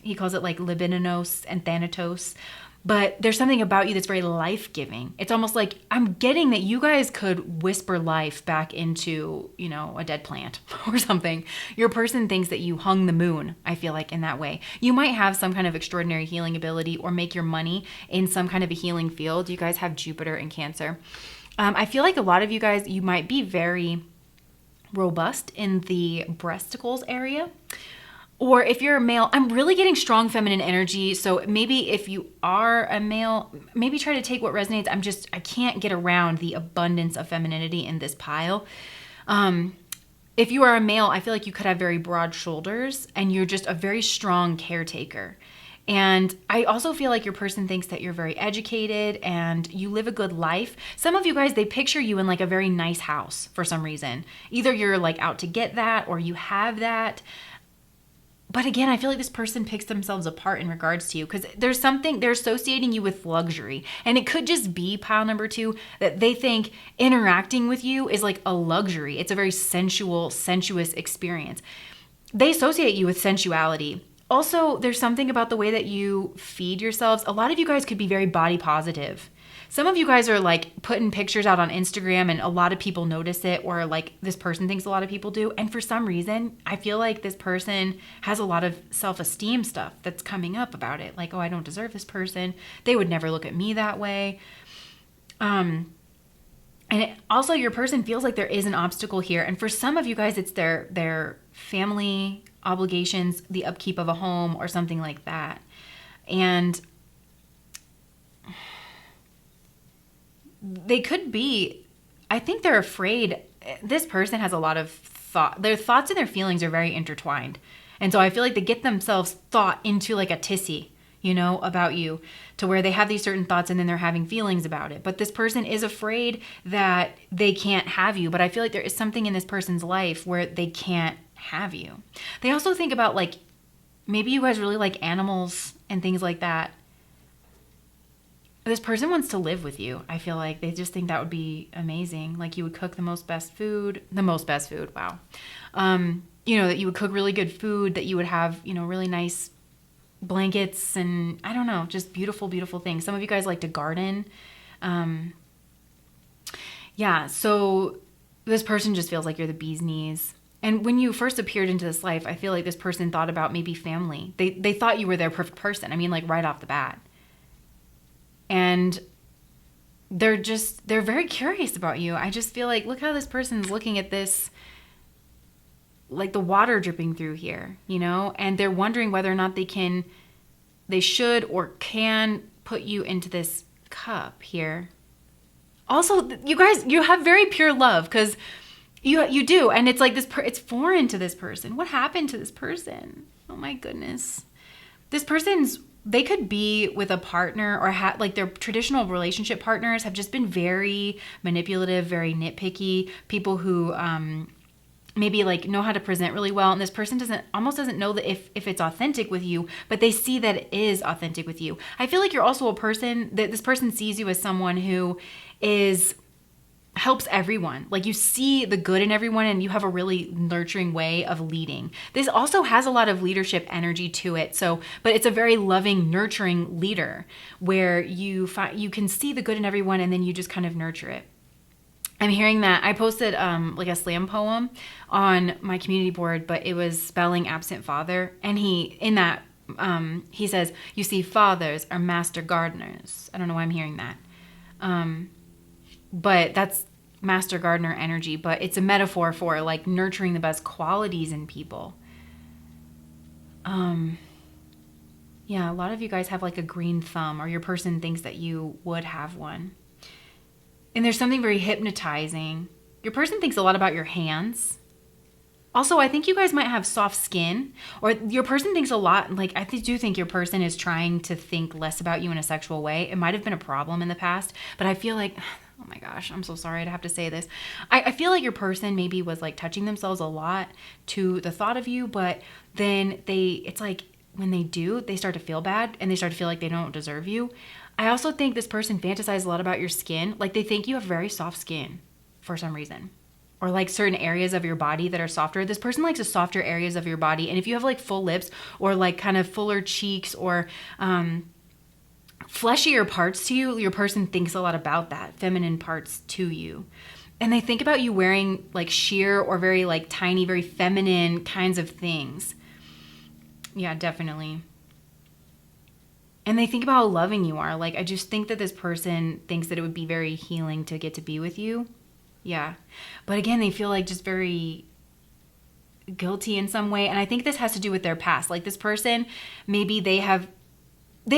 he calls it like libidinos and thanatos. But there's something about you that's very life-giving. It's almost like I'm getting that you guys could whisper life back into, a dead plant or something. Your person thinks that you hung the moon, I feel like, in that way. You might have some kind of extraordinary healing ability or make your money in some kind of a healing field. You guys have Jupiter in Cancer. I feel like a lot of you guys, you might be very robust in the breasticles area. Or if you're a male, I'm really getting strong feminine energy. So maybe if you are a male, maybe try to take what resonates. I can't get around the abundance of femininity in this pile. If you are a male, I feel like you could have very broad shoulders and you're just a very strong caretaker. And I also feel like your person thinks that you're very educated and you live a good life. Some of you guys, they picture you in like a very nice house for some reason. Either you're like out to get that or you have that. But again, I feel like this person picks themselves apart in regards to you because there's something, they're associating you with luxury. And it could just be pile number 2 that they think interacting with you is like a luxury. It's a very sensual, sensuous experience. They associate you with sensuality. Also, there's something about the way that you feed yourselves. A lot of you guys could be very body positive. Some of you guys are like putting pictures out on Instagram and a lot of people notice it, or like this person thinks a lot of people do. And for some reason, I feel like this person has a lot of self-esteem stuff that's coming up about it. Like, oh, I don't deserve this person. They would never look at me that way. Also your person feels like there is an obstacle here. And for some of you guys, it's their family obligations, the upkeep of a home or something like that. And they could be, I think they're afraid. This person has a lot of thought. Their thoughts and their feelings are very intertwined. And so I feel like they get themselves thought into like a tizzy, about you, to where they have these certain thoughts and then they're having feelings about it. But this person is afraid that they can't have you. But I feel like there is something in this person's life where they can't have you. They also think about like, maybe you guys really like animals and things like that. This person wants to live with you. I feel like they just think that would be amazing. Like you would cook the most best food. Wow. That you would cook really good food, that you would have, really nice blankets and I don't know, just beautiful, beautiful things. Some of you guys like to garden. So this person just feels like you're the bee's knees. And when you first appeared into this life, I feel like this person thought about maybe family. They thought you were their perfect person. I mean, like right off the bat. And they're very curious about you. I just feel like, look how this person's looking at this, like the water dripping through here, and they're wondering whether or not they should or can put you into this cup here. Also, you guys, you have very pure love because you do. And it's like it's foreign to this person. What happened to this person? Oh my goodness. This person's, they could be with a partner or like their traditional relationship partners have just been very manipulative, very nitpicky, people who maybe like know how to present really well. And this person almost doesn't know that if it's authentic with you, but they see that it is authentic with you. I feel like you're also a person that this person sees you as someone who helps everyone. Like you see the good in everyone and you have a really nurturing way of leading. This also has a lot of leadership energy to it. But it's a very loving, nurturing leader where you can see the good in everyone and then you just kind of nurture it. I'm hearing that. I posted like a slam poem on my community board, but it was spelling absent father. And he says, you see, fathers are master gardeners. I don't know why I'm hearing that. But that's master gardener energy, but it's a metaphor for like nurturing the best qualities in people. A lot of you guys have like a green thumb, or your person thinks that you would have one. And there's something very hypnotizing. Your person thinks a lot about your hands. Also, I think you guys might have soft skin, or your person thinks a lot, like I do think your person is trying to think less about you in a sexual way. It might have been a problem in the past, but I feel like, oh my gosh, I'm so sorry to have to say this. I feel like your person maybe was like touching themselves a lot to the thought of you, but then it's like when they do, they start to feel bad and they start to feel like they don't deserve you. I also think this person fantasizes a lot about your skin. Like they think you have very soft skin for some reason, or like certain areas of your body that are softer. This person likes the softer areas of your body. And if you have like full lips or like kind of fuller cheeks or fleshier parts to you, your person thinks a lot about that, feminine parts to you. And they think about you wearing like sheer or very like tiny, very feminine kinds of things. Yeah, definitely. And they think about how loving you are. Like, I just think that this person thinks that it would be very healing to get to be with you. Yeah. But again, they feel like just very, guilty in some way. And I think this has to do with their past. Like this person, maybe they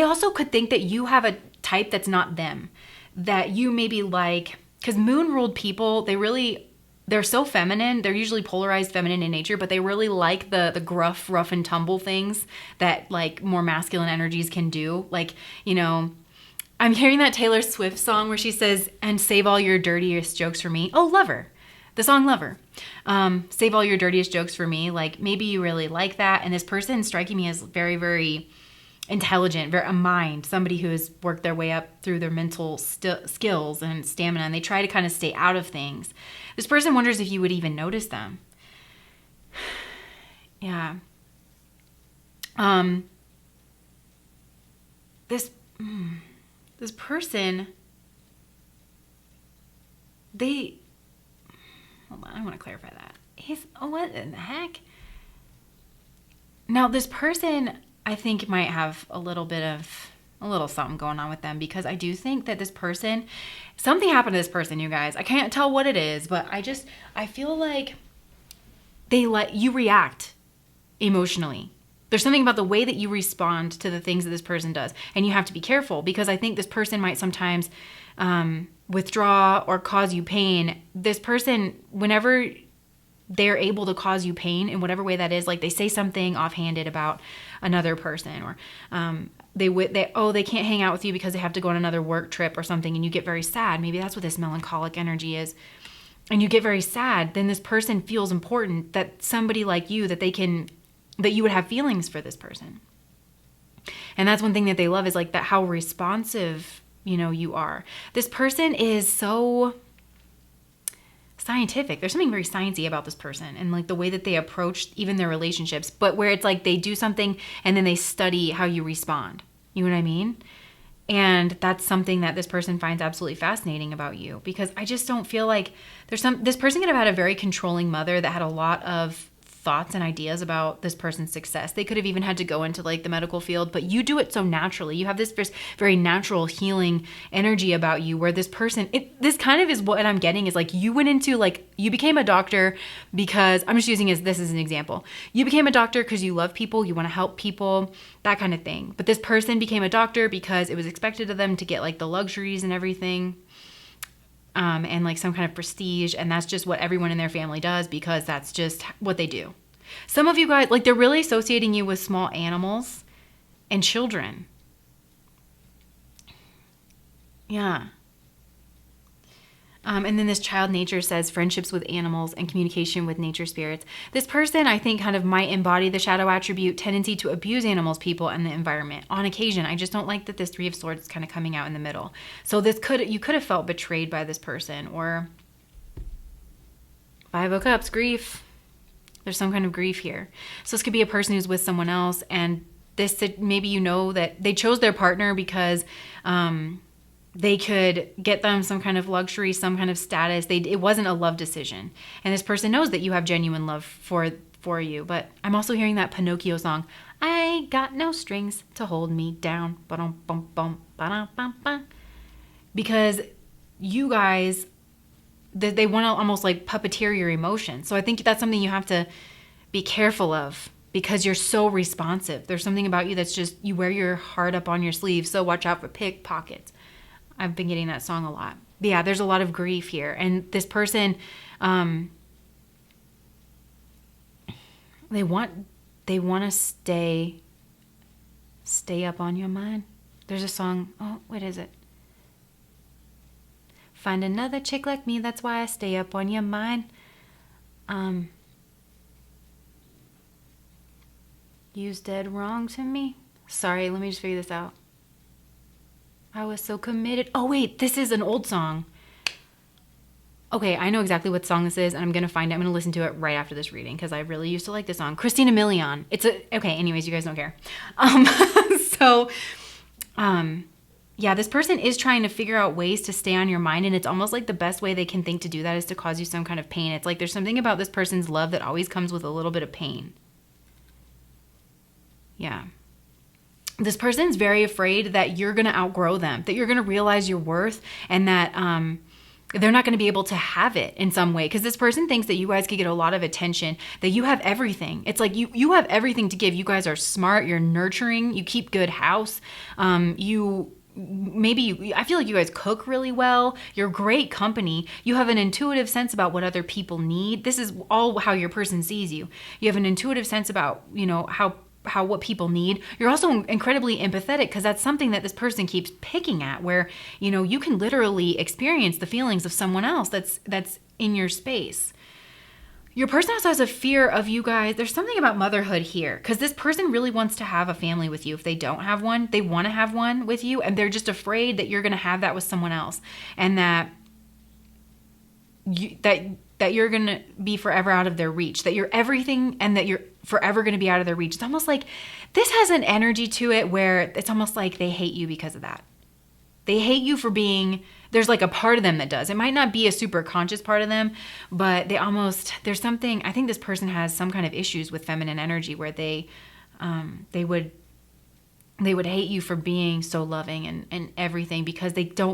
also could think that you have a type that's not them, that you maybe like, because moon ruled people, they're so feminine. They're usually polarized feminine in nature, but they really like the gruff, rough and tumble things that like more masculine energies can do. Like, you know, I'm hearing that Taylor Swift song where she says, and save all your dirtiest jokes for me. Oh, Lover. The song Lover. Save all your dirtiest jokes for me. Like maybe you really like that. And this person striking me as very, very intelligent, very a mind, somebody who has worked their way up through their mental skills and stamina, and they try to kind of stay out of things. This person wonders if you would even notice them. Yeah. This person, hold on, I want to clarify that. What in the heck? Now, this person, I think, might have a little something going on with them, because I do think that this person, something happened to this person, you guys. I can't tell what it is, but I feel like they let you react emotionally. There's something about the way that you respond to the things that this person does, and you have to be careful, because I think this person might sometimes withdraw or cause you pain. This person, whenever they're able to cause you pain in whatever way that is, like they say something offhanded about another person, or they can't hang out with you because they have to go on another work trip or something, and you get very sad. Maybe that's what this melancholic energy is. And you get very sad, then this person feels important, that somebody like you, that you would have feelings for this person. And that's one thing that they love, is like that, how responsive, you are. This person is so scientific. There's something very sciencey about this person, and like the way that they approach even their relationships, but where it's like they do something and then they study how you respond. You know what I mean? And that's something that this person finds absolutely fascinating about you, because I just don't feel like this person could have had a very controlling mother that had a lot of thoughts and ideas about this person's success. They could have even had to go into like the medical field, but you do it so naturally. You have this very natural healing energy about you, where this person, this kind of is what I'm getting, is like you went into, like, you became a doctor because, I'm just using this as an example. You became a doctor because you love people, you want to help people, that kind of thing. But this person became a doctor because it was expected of them to get like the luxuries and everything. And like some kind of prestige, and that's just what everyone in their family does, because that's just what they do. Some of you guys, like, they're really associating you with small animals and children. Yeah. And then this child nature says friendships with animals and communication with nature spirits. This person, I think, kind of might embody the shadow attribute tendency to abuse animals, people, and the environment on occasion. I just don't like that this Three of Swords is kind of coming out in the middle. So you could have felt betrayed by this person, or Five of Cups, grief. There's some kind of grief here. So this could be a person who's with someone else, and maybe that they chose their partner because they could get them some kind of luxury, some kind of status. It wasn't a love decision. And this person knows that you have genuine love for you. But I'm also hearing that Pinocchio song, I got no strings to hold me down. Because you guys, they want to almost like puppeteer your emotions. So I think that's something you have to be careful of, because you're so responsive. There's something about you that's just, you wear your heart up on your sleeve. So watch out for pickpockets. I've been getting that song a lot. But yeah, there's a lot of grief here. And this person, they want to stay up on your mind. There's a song, what is it? Find another chick like me, that's why I stay up on your mind. You's dead wrong to me. Sorry, let me just figure this out. I was so committed. Oh wait, this is an old song. Okay, I know exactly what song this is, and I'm gonna find it. I'm gonna listen to it right after this reading, because I really used to like this song. Christina Milian. Okay, anyways, you guys don't care. Yeah, this person is trying to figure out ways to stay on your mind, and it's almost like the best way they can think to do that is to cause you some kind of pain. It's like there's something about this person's love that always comes with a little bit of pain. Yeah. This person's very afraid that you're going to outgrow them, that you're going to realize your worth, and that they're not going to be able to have it in some way, because this person thinks that you guys could get a lot of attention, that you have everything. It's like you have everything to give. You guys are smart, you're nurturing, you keep good house. I feel like you guys cook really well. You're great company. You have an intuitive sense about what other people need. This is all how your person sees you. You have an intuitive sense about, how what people need. You're also incredibly empathetic, because that's something that this person keeps picking at, where you can literally experience the feelings of someone else that's in your space. Your person also has a fear of you guys. There's something about motherhood here, because this person really wants to have a family with you. If they don't have one, they want to have one with you, and they're just afraid that you're going to have that with someone else, and that you're going to be forever out of their reach, that you're everything and that you're forever going to be out of their reach. It's almost like this has an energy to it where it's almost like they hate you because of that. They hate you for being, there's like a part of them that does. It might not be a super conscious part of them, but there's something, I think this person has some kind of issues with feminine energy where they would hate you for being so loving and everything, because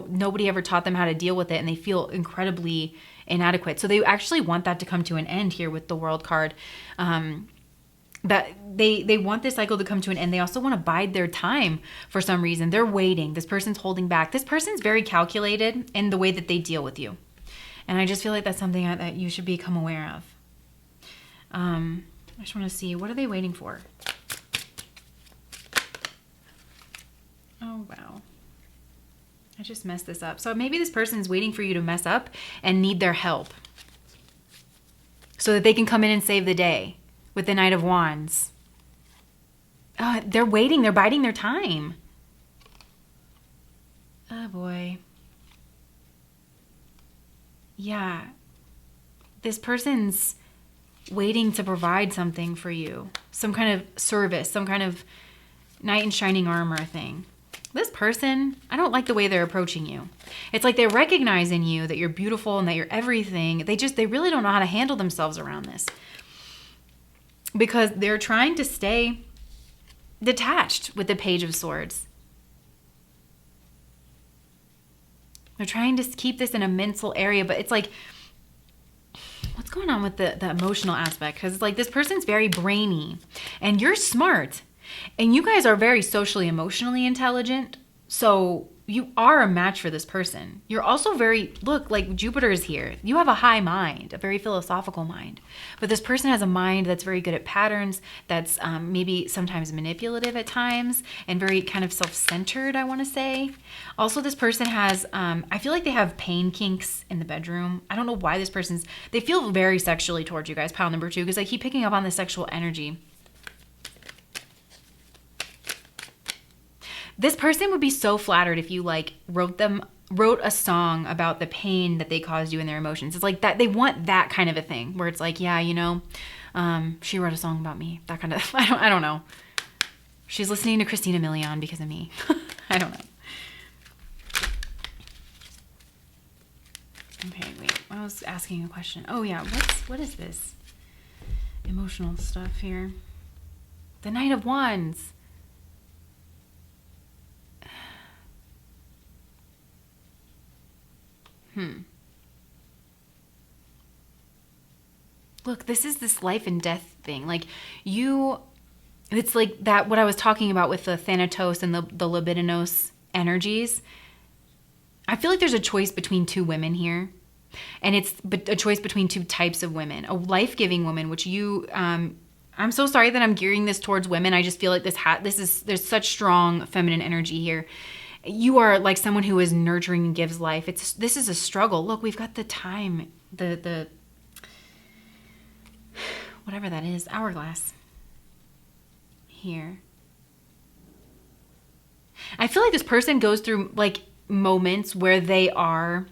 nobody ever taught them how to deal with it, and they feel incredibly inadequate. So they actually want that to come to an end here with the World card. That they want this cycle to come to an end. They also want to bide their time for some reason. They're waiting. This person's holding back. This person's very calculated in the way that they deal with you. And I just feel like that's something that you should become aware of. I just want to see, what are they waiting for? Oh, wow. I just messed this up. So maybe this person is waiting for you to mess up and need their help so that they can come in and save the day with the Knight of Wands. They're waiting. They're biding their time. Oh, boy. Yeah. This person's waiting to provide something for you. Some kind of service, some kind of knight in shining armor thing. This person, I don't like the way they're approaching you. It's like they recognize in you that you're beautiful and that you're everything. They really don't know how to handle themselves around this, because they're trying to stay detached with the Page of Swords. They're trying to keep this in a mental area, but it's like, what's going on with the emotional aspect? Because it's like this person's very brainy and you're smart. And you guys are very socially, emotionally intelligent. So you are a match for this person. You're also like Jupiter is here. You have a high mind, a very philosophical mind. But this person has a mind that's very good at patterns, that's maybe sometimes manipulative at times, and very kind of self-centered, I want to say. Also, this person has, I feel like they have pain kinks in the bedroom. I don't know why they feel very sexually towards you guys, pile number 2, because I keep picking up on the sexual energy. This person would be so flattered if you wrote a song about the pain that they caused you in their emotions. It's like that. They want that kind of a thing where it's like, yeah, she wrote a song about me. That kind of, I don't know. She's listening to Christina Milian because of me. I don't know. Okay, wait. I was asking a question. Oh yeah, what is this? Emotional stuff here. The Knight of Wands. Look, this is this life and death thing. Like it's like that, what I was talking about with the Thanatos and the libidinos energies. I feel like there's a choice between two women here. And it's a choice between two types of women. A life-giving woman, which I'm so sorry that I'm gearing this towards women. I just feel like there's such strong feminine energy here. You are like someone who is nurturing and gives life. This is a struggle. Look, we've got the time, the whatever that is, hourglass here. I feel like this person goes through like moments where they are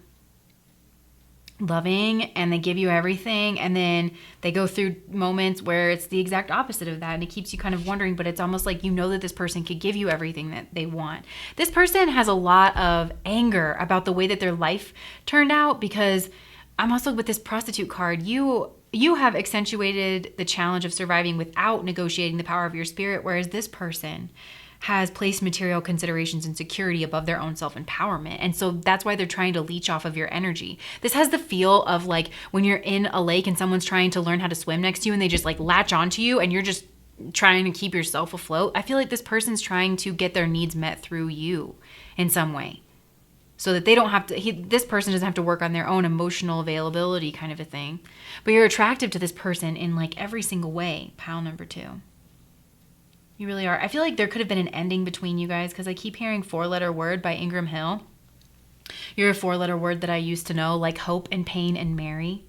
loving and they give you everything, and then they go through moments where it's the exact opposite of that, and it keeps you kind of wondering, but it's almost like that this person could give you everything that they want. This person has a lot of anger about the way that their life turned out, because I'm also with this prostitute card. You have accentuated the challenge of surviving without negotiating the power of your spirit, whereas this person has placed material considerations and security above their own self-empowerment. And so that's why they're trying to leech off of your energy. This has the feel of like when you're in a lake and someone's trying to learn how to swim next to you and they just like latch onto you and you're just trying to keep yourself afloat. I feel like this person's trying to get their needs met through you in some way, so that they don't have to, this person doesn't have to work on their own emotional availability kind of a thing. But you're attractive to this person in like every single way, pile number 2. You really are. I feel like there could have been an ending between you guys because I keep hearing 4-letter word by Ingram Hill. You're a 4-letter word that I used to know, like hope and pain and Mary.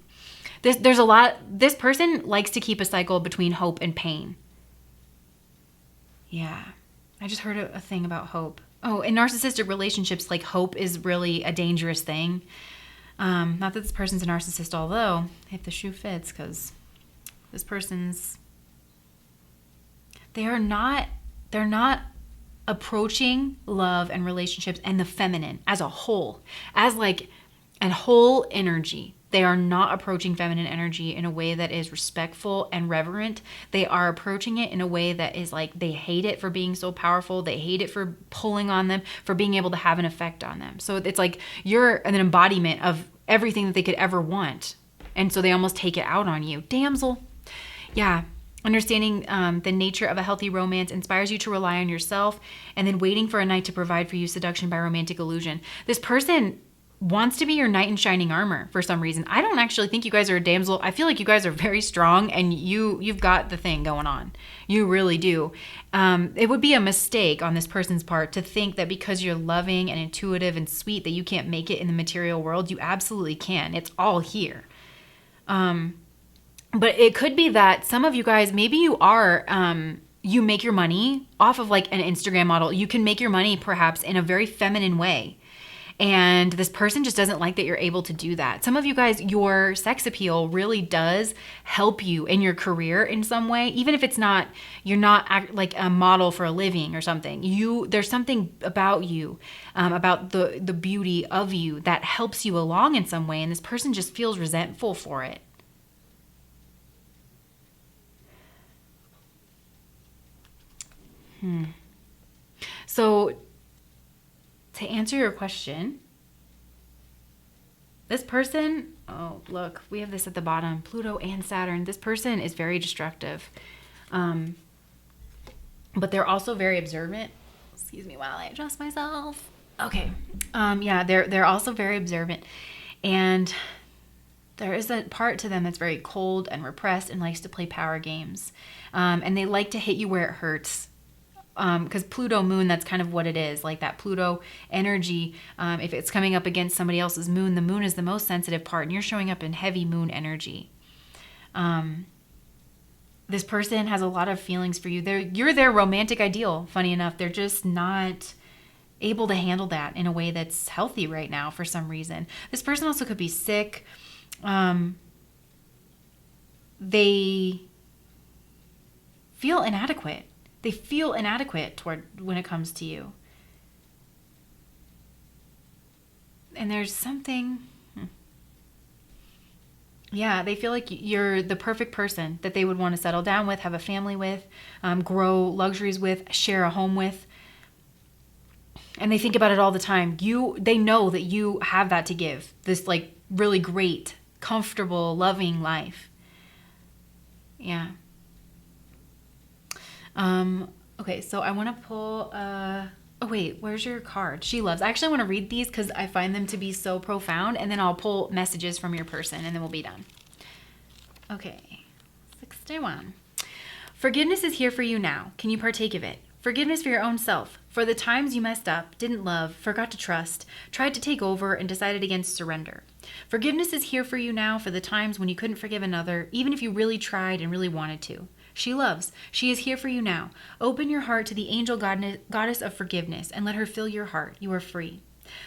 There's a lot, this person likes to keep a cycle between hope and pain. Yeah. I just heard a thing about hope. Oh, in narcissistic relationships, like hope is really a dangerous thing. Not that this person's a narcissist, although if the shoe fits, because this person's, they're not approaching love and relationships and the feminine as a whole, as like a whole energy. They are not approaching feminine energy in a way that is respectful and reverent. They are approaching it in a way that is like, they hate it for being so powerful. They hate it for pulling on them, for being able to have an effect on them. So it's like you're an embodiment of everything that they could ever want. And so they almost take it out on you. Damsel. Yeah. Understanding the nature of a healthy romance inspires you to rely on yourself, and then waiting for a knight to provide for you seduction by romantic illusion. This person wants to be your knight in shining armor for some reason. I don't actually think you guys are a damsel. I feel like you guys are very strong and you've got the thing going on. You really do. It would be a mistake on this person's part to think that because you're loving and intuitive and sweet that you can't make it in the material world. You absolutely can. It's all here. But it could be that some of you guys, maybe you are, you make your money off of like an Instagram model. You can make your money perhaps in a very feminine way. And this person just doesn't like that you're able to do that. Some of you guys, your sex appeal really does help you in your career in some way, even if it's not, you're not like a model for a living or something. There's something about you, about the beauty of you that helps you along in some way. And this person just feels resentful for it. So to answer your question, this person, oh, look, we have this at the bottom, Pluto and Saturn. This person is very destructive. But they're also very observant. Excuse me while I adjust myself. Okay. Yeah, they're also very observant. And there is a part to them that's very cold and repressed and likes to play power games. And they like to hit you where it hurts. Because Pluto moon, that's kind of what it is, like that Pluto energy. If it's coming up against somebody else's moon, the moon is the most sensitive part, and you're showing up in heavy moon energy. This person has a lot of feelings for you. You're their romantic ideal, funny enough. They're just not able to handle that in a way that's healthy right now for some reason. This person also could be sick. They feel inadequate. They feel inadequate toward when it comes to you. And there's something, yeah, they feel like you're the perfect person that they would want to settle down with, have a family with, grow luxuries with, share a home with. And they think about it all the time. They know that you have that to give, this like really great, comfortable, loving life. Yeah. Okay, so I want to pull, oh wait, where's your card? She loves. I actually want to read these because I find them to be so profound, and then I'll pull messages from your person and then we'll be done. Okay, 61. Forgiveness is here for you now. Can you partake of it? Forgiveness for your own self, for the times you messed up, didn't love, forgot to trust, tried to take over, and decided against surrender. Forgiveness is here for you now for the times when you couldn't forgive another, even if you really tried and really wanted to. She loves. She is here for you now. Open your heart to the angel goddess of forgiveness and let her fill your heart. You are free.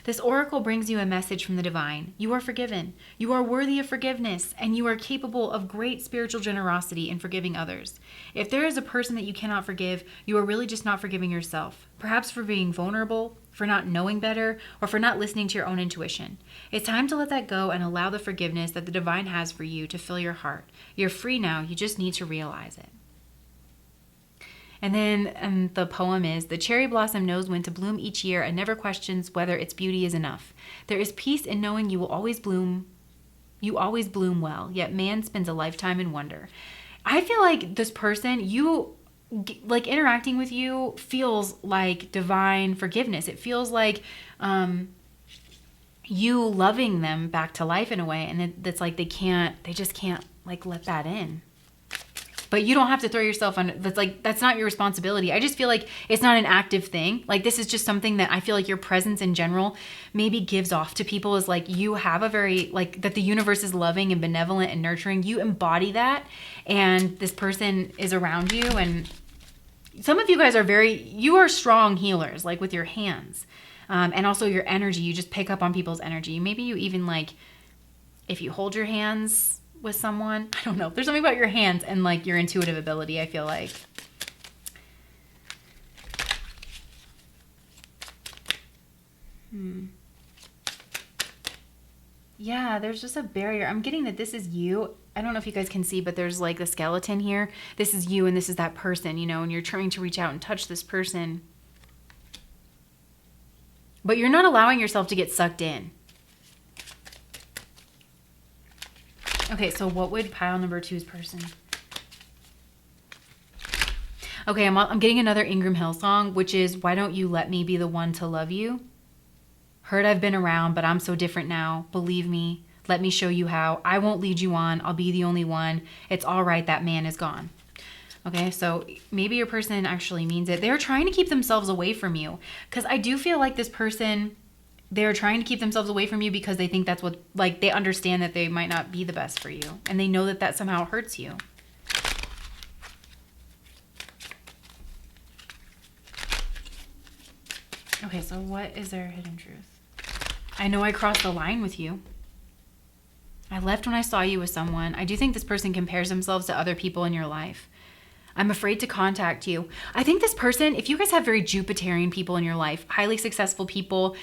This oracle brings you a message from the divine. You are forgiven. You are worthy of forgiveness, and you are capable of great spiritual generosity in forgiving others. If there is a person that you cannot forgive, you are really just not forgiving yourself. Perhaps for being vulnerable, for not knowing better, or for not listening to your own intuition. It's time to let that go and allow the forgiveness that the divine has for you to fill your heart. You're free now. You just need to realize it. And then the poem is, the cherry blossom knows when to bloom each year and never questions whether its beauty is enough. There is peace in knowing you will always bloom. You always bloom well, yet man spends a lifetime in wonder. I feel like this person, like interacting with you feels like divine forgiveness. It feels like you loving them back to life in a way. And it's like they just can't like let that in. But you don't have to throw yourself under, that's not your responsibility. I just feel like it's not an active thing. Like this is just something that I feel like your presence in general maybe gives off to people, is like you have a very, like, that the universe is loving and benevolent and nurturing. You embody that, and this person is around you. And some of you guys you are strong healers, like with your hands. And also your energy, you just pick up on people's energy. Maybe you even like, if you hold your hands with someone, I don't know. There's something about your hands and like your intuitive ability, I feel like. Yeah, there's just a barrier. I'm getting that this is you. I don't know if you guys can see, but there's like the skeleton here. This is you and this is that person, you know, and you're trying to reach out and touch this person. But you're not allowing yourself to get sucked in. Okay, so what would pile number 2's person? Okay, I'm getting another Ingram Hill song, which is, why don't you let me be the one to love you? Heard I've been around, but I'm so different now. Believe me, let me show you how. I won't lead you on. I'll be the only one. It's all right, that man is gone. Okay, so maybe your person actually means it. They're trying to keep themselves away from you, because I do feel like this person, they're trying to keep themselves away from you because they think that's what, like, they understand that they might not be the best for you. And they know that that somehow hurts you. Okay, so what is their hidden truth? I know I crossed the line with you. I left when I saw you with someone. I do think this person compares themselves to other people in your life. I'm afraid to contact you. I think this person, if you guys have very Jupiterian people in your life, highly successful people,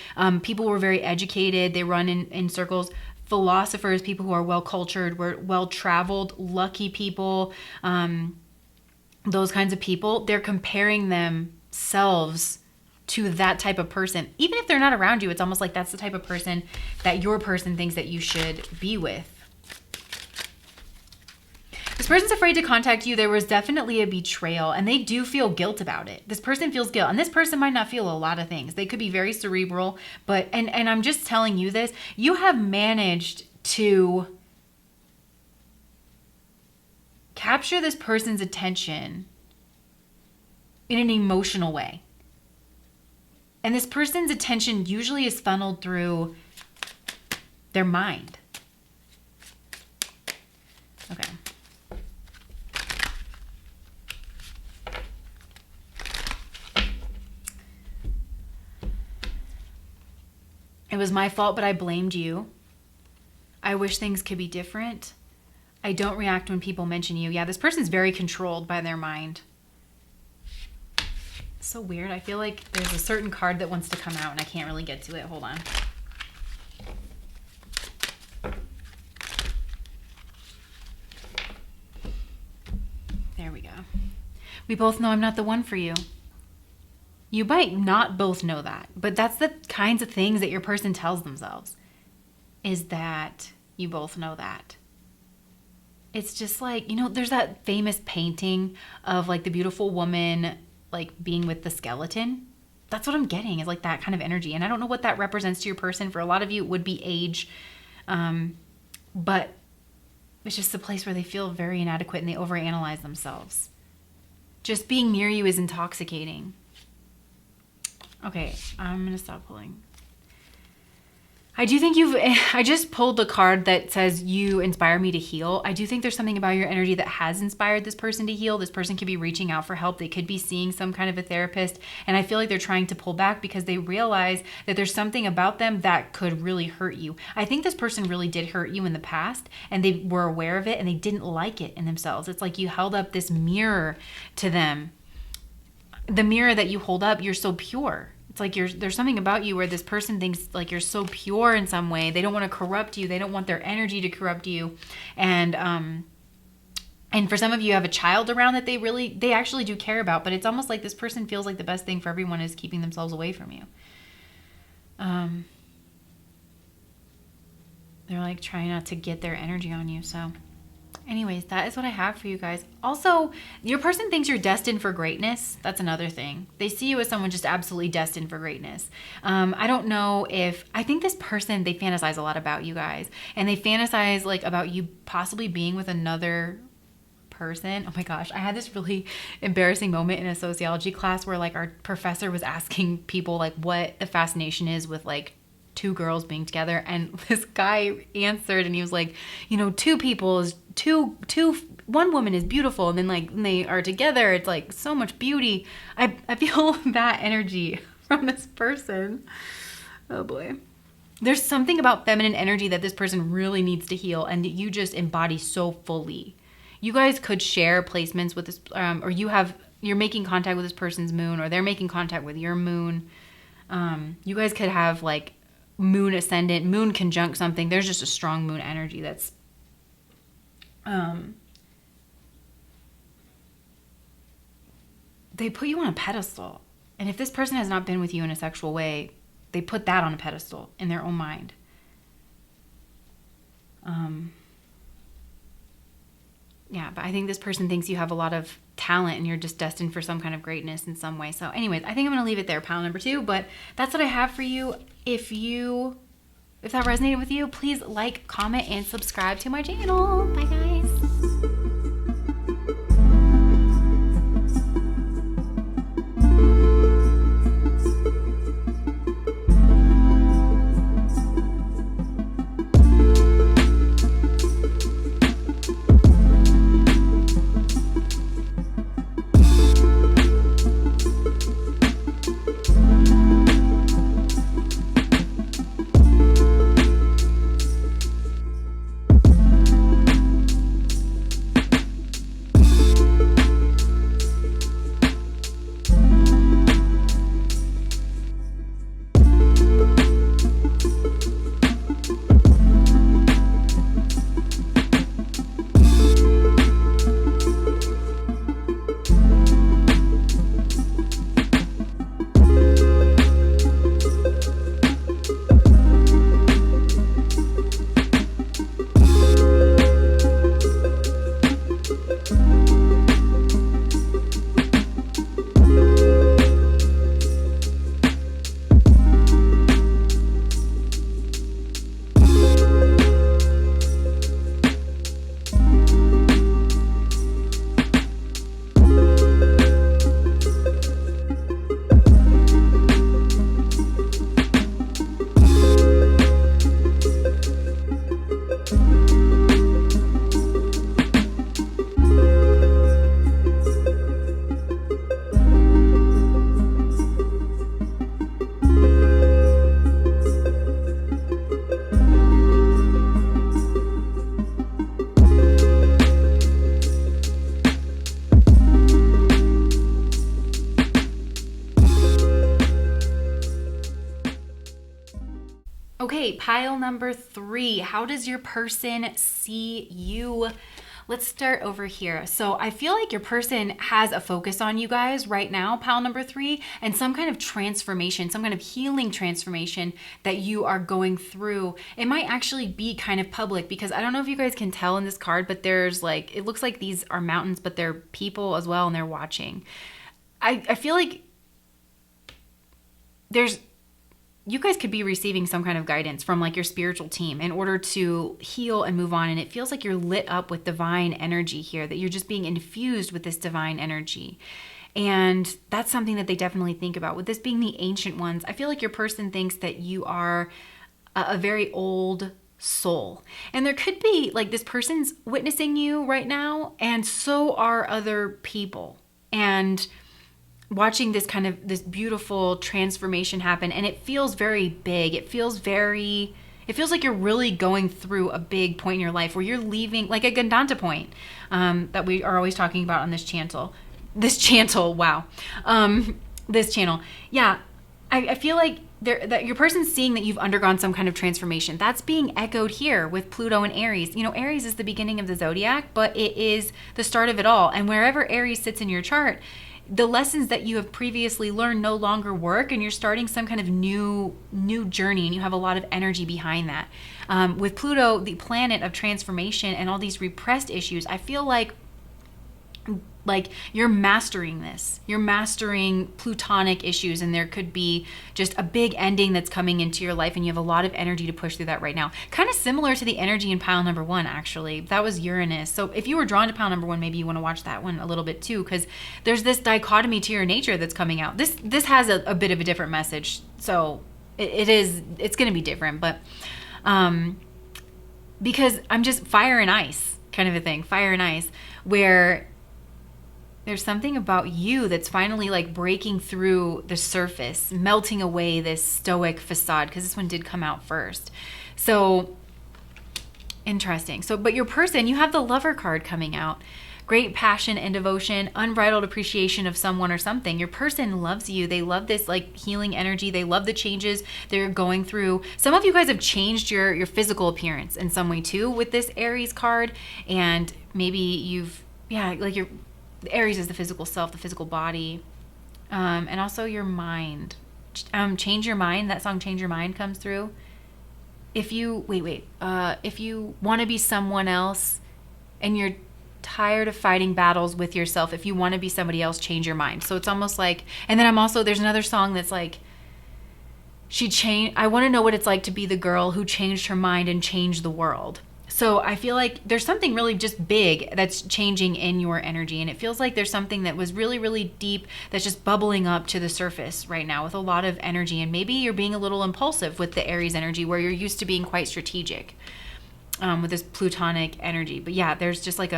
people who are very educated, they run in circles, philosophers, people who are well-cultured, well-traveled, lucky people, those kinds of people, they're comparing themselves to that type of person. Even if they're not around you, it's almost like that's the type of person that your person thinks that you should be with. This person's afraid to contact you. There was definitely a betrayal, and they do feel guilt about it. This person feels guilt, and this person might not feel a lot of things. They could be very cerebral, but, and I'm just telling you this, you have managed to capture this person's attention in an emotional way. And this person's attention usually is funneled through their mind. Okay. It was my fault, but I blamed you. I wish things could be different. I don't react when people mention you. Yeah, this person's very controlled by their mind. So weird. I feel like there's a certain card that wants to come out and I can't really get to it. Hold on. There we go. We both know I'm not the one for you. You might not both know that, but that's the kinds of things that your person tells themselves, is that you both know that. It's just like, you know, there's that famous painting of like the beautiful woman like being with the skeleton. That's what I'm getting, is like that kind of energy. And I don't know what that represents to your person. For a lot of you, it would be age. But it's just a place where they feel very inadequate and they overanalyze themselves. Just being near you is intoxicating. Okay, I'm going to stop pulling. I do think I just pulled the card that says you inspire me to heal. I do think there's something about your energy that has inspired this person to heal. This person could be reaching out for help. They could be seeing some kind of a therapist. And I feel like they're trying to pull back because they realize that there's something about them that could really hurt you. I think this person really did hurt you in the past and they were aware of it and they didn't like it in themselves. It's like you held up this mirror to them. The mirror that you hold up, you're so pure. It's like there's something about you where this person thinks like you're so pure in some way. They don't want to corrupt you. They don't want their energy to corrupt you. And And for some of you have a child around that they actually do care about, but it's almost like this person feels like the best thing for everyone is keeping themselves away from you. They're like trying not to get their energy on you. So anyways, that is what I have for you guys. Also, your person thinks you're destined for greatness. That's another thing. They see you as someone just absolutely destined for greatness. I don't know I think this person, they fantasize a lot about you guys. And they fantasize like about you possibly being with another person. Oh my gosh, I had this really embarrassing moment in a sociology class where like our professor was asking people like what the fascination is with like two girls being together, and this guy answered and he was like, you know, one woman is beautiful, and then like when they are together it's like so much beauty. I feel that energy from this person. Oh boy. There's something about feminine energy that this person really needs to heal, and you just embody so fully. You guys could share placements with this, or you're making contact with this person's moon, or they're making contact with your moon. You guys could have like moon ascendant, moon conjunct something. There's just a strong moon energy that's they put you on a pedestal. And if this person has not been with you in a sexual way, they put that on a pedestal in their own mind. Yeah, but I think this person thinks you have a lot of talent and you're just destined for some kind of greatness in some way. So anyways, I think I'm going to leave it there, pile number 2. But that's what I have for you. If that resonated with you, please like, comment, and subscribe to my channel. Bye, guys. Okay, pile number 3. How does your person see you? Let's start over here. So I feel like your person has a focus on you guys right now, pile number 3, and some kind of transformation, some kind of healing transformation that you are going through. It might actually be kind of public, because I don't know if you guys can tell in this card, but there's like, it looks like these are mountains, but they're people as well, and they're watching. I feel like you guys could be receiving some kind of guidance from like your spiritual team in order to heal and move on. And it feels like you're lit up with divine energy here, that you're just being infused with this divine energy. And that's something that they definitely think about. With this being the ancient ones, I feel like your person thinks that you are a very old soul. And there could be like this person's witnessing you right now, and so are other people. And watching this kind of this beautiful transformation happen, and it feels very big. It feels like you're really going through a big point in your life where you're leaving, like a Gandanta point that we are always talking about on this channel. This channel. Yeah, I feel like that your person's seeing that you've undergone some kind of transformation. That's being echoed here with Pluto and Aries. You know, Aries is the beginning of the zodiac, but it is the start of it all. And wherever Aries sits in your chart, the lessons that you have previously learned no longer work, and you're starting some kind of new journey, and you have a lot of energy behind that. With Pluto, the planet of transformation and all these repressed issues, I feel like you're mastering this. You're mastering plutonic issues, and there could be just a big ending that's coming into your life, and you have a lot of energy to push through that right now. Kind of similar to the energy in pile number 1, actually. That was Uranus. So if you were drawn to pile number 1, maybe you want to watch that one a little bit too, because there's this dichotomy to your nature that's coming out. This has a bit of a different message. So it's going to be different, but because I'm just fire and ice kind of a thing, fire and ice, where there's something about you that's finally like breaking through the surface, melting away this stoic facade, because this one did come out first. So interesting. So, but your person, you have the Lover card coming out. Great passion and devotion, unbridled appreciation of someone or something. Your person loves you. They love this like healing energy. They love the changes they're going through. Some of you guys have changed your physical appearance in some way too with this Aries card. And maybe you've, like your Aries is the physical self, the physical body, and also your mind. Change Your Mind. That song Change Your Mind comes through. If you if you want to be someone else and you're tired of fighting battles with yourself, if you want to be somebody else, change your mind. So it's almost like, and then there's another song that's like, I want to know what it's like to be the girl who changed her mind and changed the world. So I feel like there's something really just big that's changing in your energy. And it feels like there's something that was really, really deep that's just bubbling up to the surface right now with a lot of energy. And maybe you're being a little impulsive with the Aries energy, where you're used to being quite strategic with this plutonic energy. But yeah, there's just like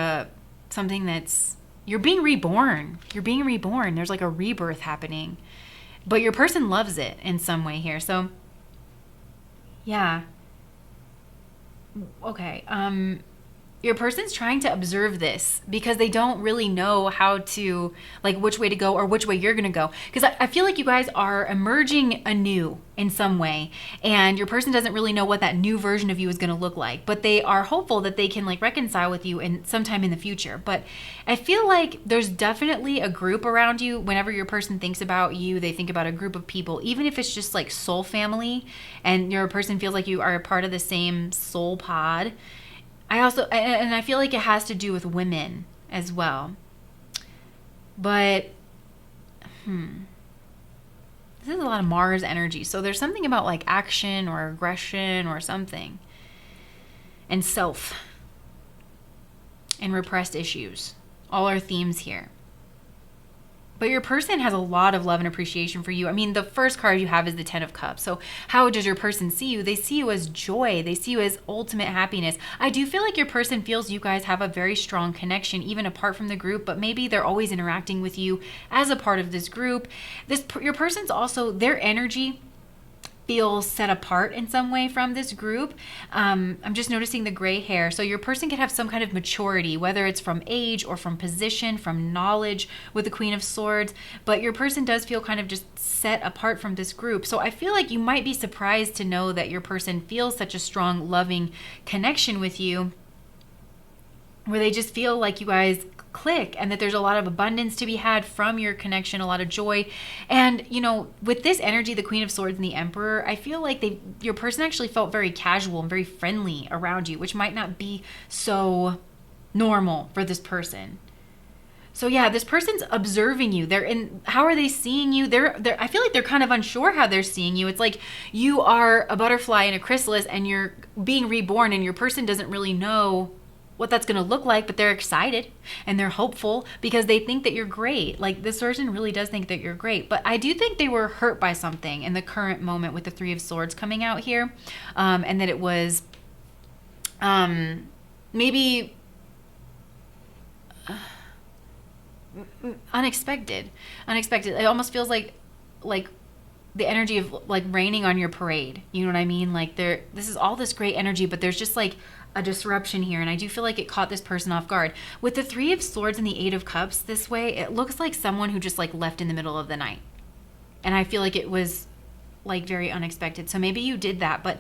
something that's, you're being reborn. You're being reborn. There's like a rebirth happening. But your person loves it in some way here. So yeah. Okay. Your person's trying to observe this because they don't really know how to, like, which way to go or which way you're going to go. Because I feel like you guys are emerging anew in some way, and your person doesn't really know what that new version of you is going to look like, but they are hopeful that they can like reconcile with you in sometime in the future. But I feel like there's definitely a group around you. Whenever your person thinks about you, they think about a group of people, even if it's just like soul family, and your person feels like you are a part of the same soul pod. I feel like it has to do with women as well. But, this is a lot of Mars energy. So there's something about like action or aggression or something. And self. And repressed issues. All our themes here. But your person has a lot of love and appreciation for you. I mean, the first card you have is the 10 of Cups. So how does your person see you? They see you as joy. They see you as ultimate happiness. I do feel like your person feels you guys have a very strong connection, even apart from the group, but maybe they're always interacting with you as a part of this group. Your person's also, their energy feels set apart in some way from this group. I'm just noticing the gray hair. So your person could have some kind of maturity, whether it's from age or from position, from knowledge with the Queen of Swords, but your person does feel kind of just set apart from this group. So I feel like you might be surprised to know that your person feels such a strong, loving connection with you, where they just feel like you guys click and that there's a lot of abundance to be had from your connection, a lot of joy. And, you know, with this energy, the Queen of Swords and the Emperor, I feel like your person actually felt very casual and very friendly around you, which might not be so normal for this person. So yeah, this person's observing you. How are they seeing you? I feel like they're kind of unsure how they're seeing you. It's like you are a butterfly in a chrysalis and you're being reborn, and your person doesn't really know what that's going to look like, but they're excited and they're hopeful because they think that you're great. Like, this person really does think that you're great. But I do think they were hurt by something in the current moment with the 3 of Swords coming out here, and that it was maybe unexpected. It almost feels like the energy of like raining on your parade. You know what I mean? Like, this is all this great energy, but there's just like a disruption here, and I do feel like it caught this person off guard. With the 3 of Swords and the 8 of Cups this way, it looks like someone who just like left in the middle of the night. And I feel like it was like very unexpected. So maybe you did that, but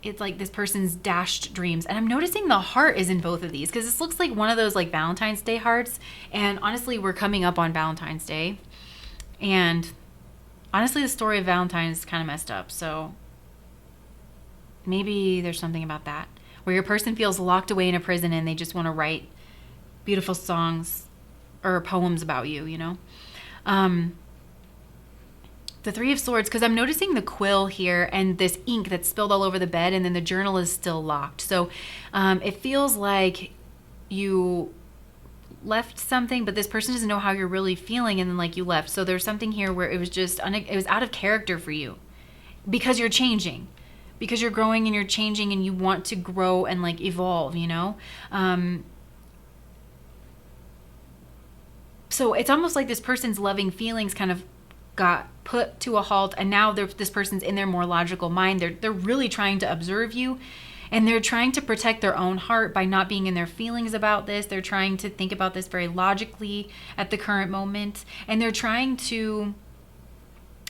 it's like this person's dashed dreams. And I'm noticing the heart is in both of these, because this looks like one of those like Valentine's Day hearts. And honestly, we're coming up on Valentine's Day. And honestly, the story of Valentine is kind of messed up. So maybe there's something about that, where your person feels locked away in a prison and they just want to write beautiful songs or poems about you, you know? The Three of Swords, because I'm noticing the quill here and this ink that's spilled all over the bed, and then the journal is still locked. So it feels like you left something, but this person doesn't know how you're really feeling, and then like you left. So there's something here where it was just, it was out of character for you, because you're changing, because you're growing and you're changing and you want to grow and like evolve, you know? So it's almost like this person's loving feelings kind of got put to a halt, and now this person's in their more logical mind. They're really trying to observe you, and they're trying to protect their own heart by not being in their feelings about this. They're trying to think about this very logically at the current moment, and they're trying to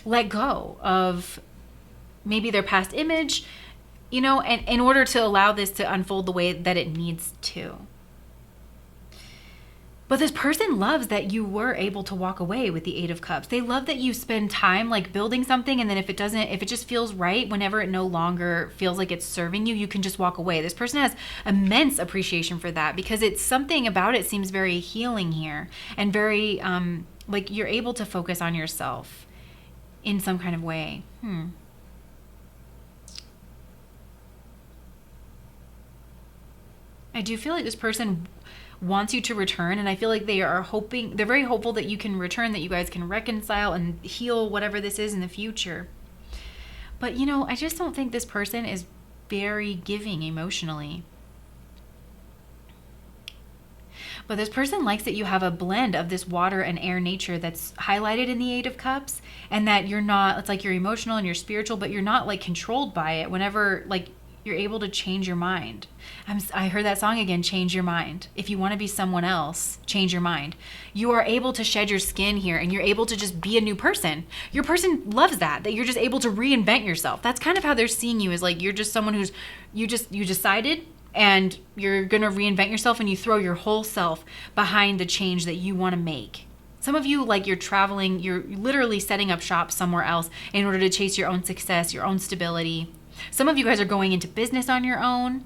let go of maybe their past image, you know, and in order to allow this to unfold the way that it needs to. But this person loves that you were able to walk away with the Eight of Cups. They love that you spend time like building something, and then if it just feels right, whenever it no longer feels like it's serving you, you can just walk away. This person has immense appreciation for that, because it's something about it seems very healing here, and very like you're able to focus on yourself in some kind of way. I do feel like this person wants you to return, and I feel like they're very hopeful that you can return, that you guys can reconcile and heal whatever this is in the future. But you know, I just don't think this person is very giving emotionally. But this person likes that you have a blend of this water and air nature that's highlighted in the Eight of Cups, and that you're not, it's like you're emotional and you're spiritual, but you're not like controlled by it. Whenever like you're able to change your mind. I heard that song again, change your mind. If you want to be someone else, change your mind. You are able to shed your skin here, and you're able to just be a new person. Your person loves that you're just able to reinvent yourself. That's kind of how they're seeing you, is like you're just someone who's, you decided, and you're going to reinvent yourself, and you throw your whole self behind the change that you want to make. Some of you, like, you're traveling, you're literally setting up shop somewhere else in order to chase your own success, your own stability. Some of you guys are going into business on your own,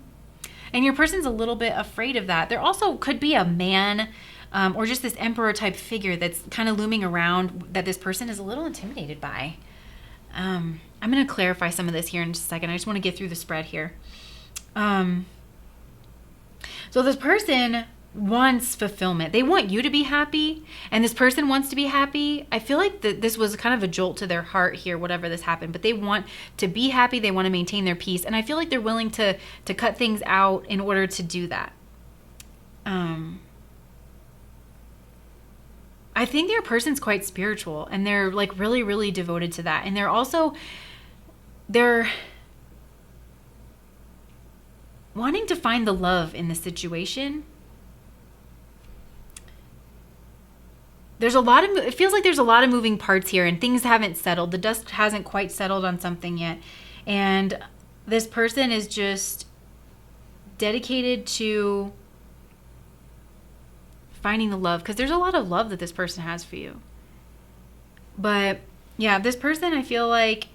and your person's a little bit afraid of that. There also could be a man or just this emperor type figure that's kind of looming around that this person is a little intimidated by. I'm going to clarify some of this here in just a second. I just want to get through the spread here. So this person wants fulfillment. They want you to be happy, and this person wants to be happy. I feel like this was kind of a jolt to their heart here, whatever this happened, but they want to be happy. They want to maintain their peace, and I feel like they're willing to cut things out in order to do that. I think your person's quite spiritual, and they're like really, really devoted to that. And they're wanting to find the love in the situation. It feels like there's a lot of moving parts here, and things haven't settled. The dust hasn't quite settled on something yet. And this person is just dedicated to finding the love, because there's a lot of love that this person has for you. But yeah, this person, I feel like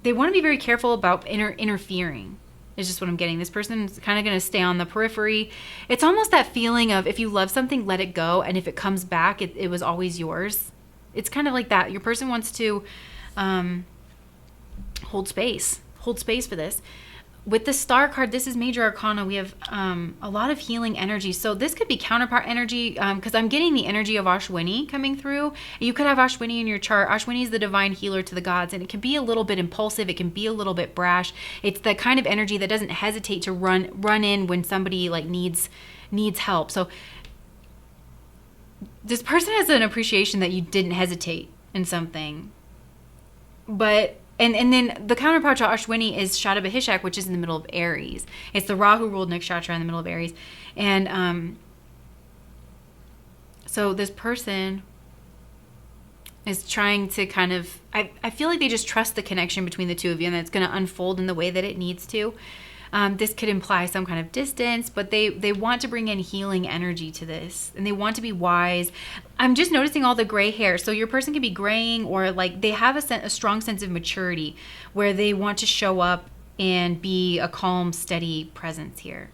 they want to be very careful about interfering. Is just what I'm getting. This person's kind of going to stay on the periphery. It's almost that feeling of, if you love something, let it go. And if it comes back, it was always yours. It's kind of like that. Your person wants to hold space for this. With the Star card, this is Major Arcana. We have a lot of healing energy. So this could be counterpart energy, because I'm getting the energy of Ashwini coming through. You could have Ashwini in your chart. Ashwini is the divine healer to the gods, and it can be a little bit impulsive. It can be a little bit brash. It's the kind of energy that doesn't hesitate to run in when somebody like needs help. So this person has an appreciation that you didn't hesitate in something. But And then the counterpart to Ashwini is Shadabahishak, which is in the middle of Aries. It's the Rahu ruled Nakshatra in the middle of Aries. And so this person is trying to kind of, I feel like they just trust the connection between the two of you, and it's going to unfold in the way that it needs to. This could imply some kind of distance, but they want to bring in healing energy to this, and they want to be wise. I'm just noticing all the gray hair. So your person could be graying, or like they have a strong sense of maturity where they want to show up and be a calm, steady presence here.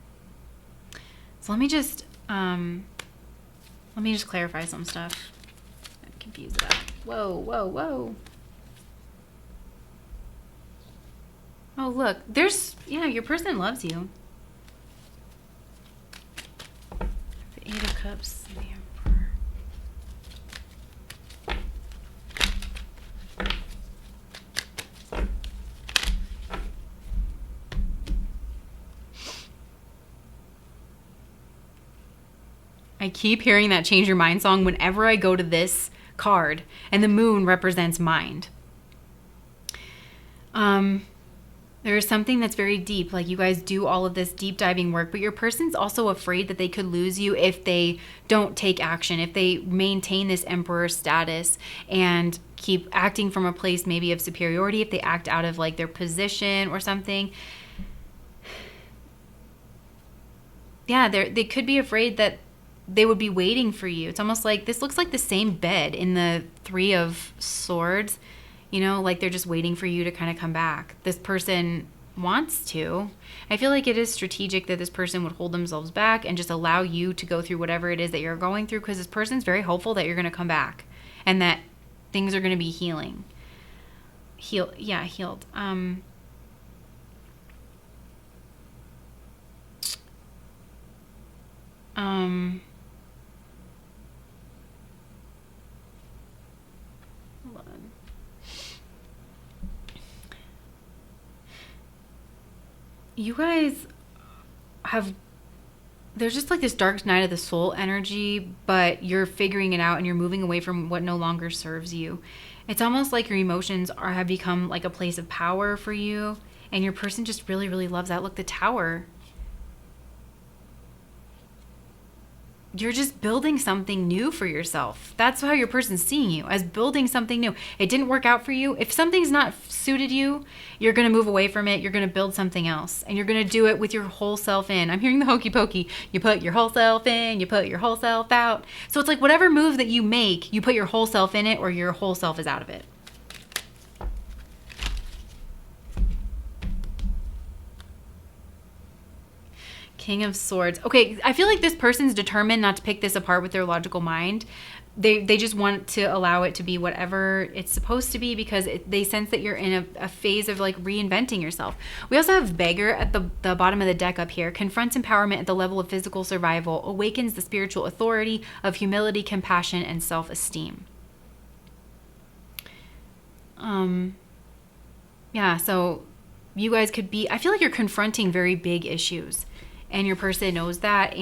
So let me just clarify some stuff. I'm confused about it. Whoa, whoa, whoa. Oh, look, your person loves you. The Eight of Cups, the Emperor. I keep hearing that Change Your Mind song whenever I go to this card, and the moon represents mind. There is something that's very deep, like you guys do all of this deep diving work, but your person's also afraid that they could lose you if they don't take action, if they maintain this emperor status and keep acting from a place maybe of superiority, if they act out of like their position or something. Yeah, they could be afraid that they would be waiting for you. It's almost like this looks like the same bed in the Three of Swords. You know, like they're just waiting for you to kind of come back. This person wants to. I feel like it is strategic that this person would hold themselves back and just allow you to go through whatever it is that you're going through, because this person's very hopeful that you're going to come back and that things are going to be healed. Hold on. You guys there's just like this dark night of the soul energy, but you're figuring it out and you're moving away from what no longer serves you. It's almost like your emotions have become like a place of power for you, and your person just really, really loves that. Look, the Tower. You're just building something new for yourself. That's how your person's seeing you, as building something new. It didn't work out for you. If something's not suited you, you're going to move away from it. You're going to build something else, and you're going to do it with your whole self in. I'm hearing the hokey pokey. You put your whole self in, you put your whole self out. So it's like whatever move that you make, you put your whole self in it, or your whole self is out of it. King of Swords. Okay, I feel like this person's determined not to pick this apart with their logical mind. They just want to allow it to be whatever it's supposed to be, because they sense that you're in a phase of like reinventing yourself. We also have Beggar at the bottom of the deck up here. Confronts empowerment at the level of physical survival. Awakens the spiritual authority of humility, compassion, and self-esteem. Yeah, so you guys could be, I feel like you're confronting very big issues, and your person knows that,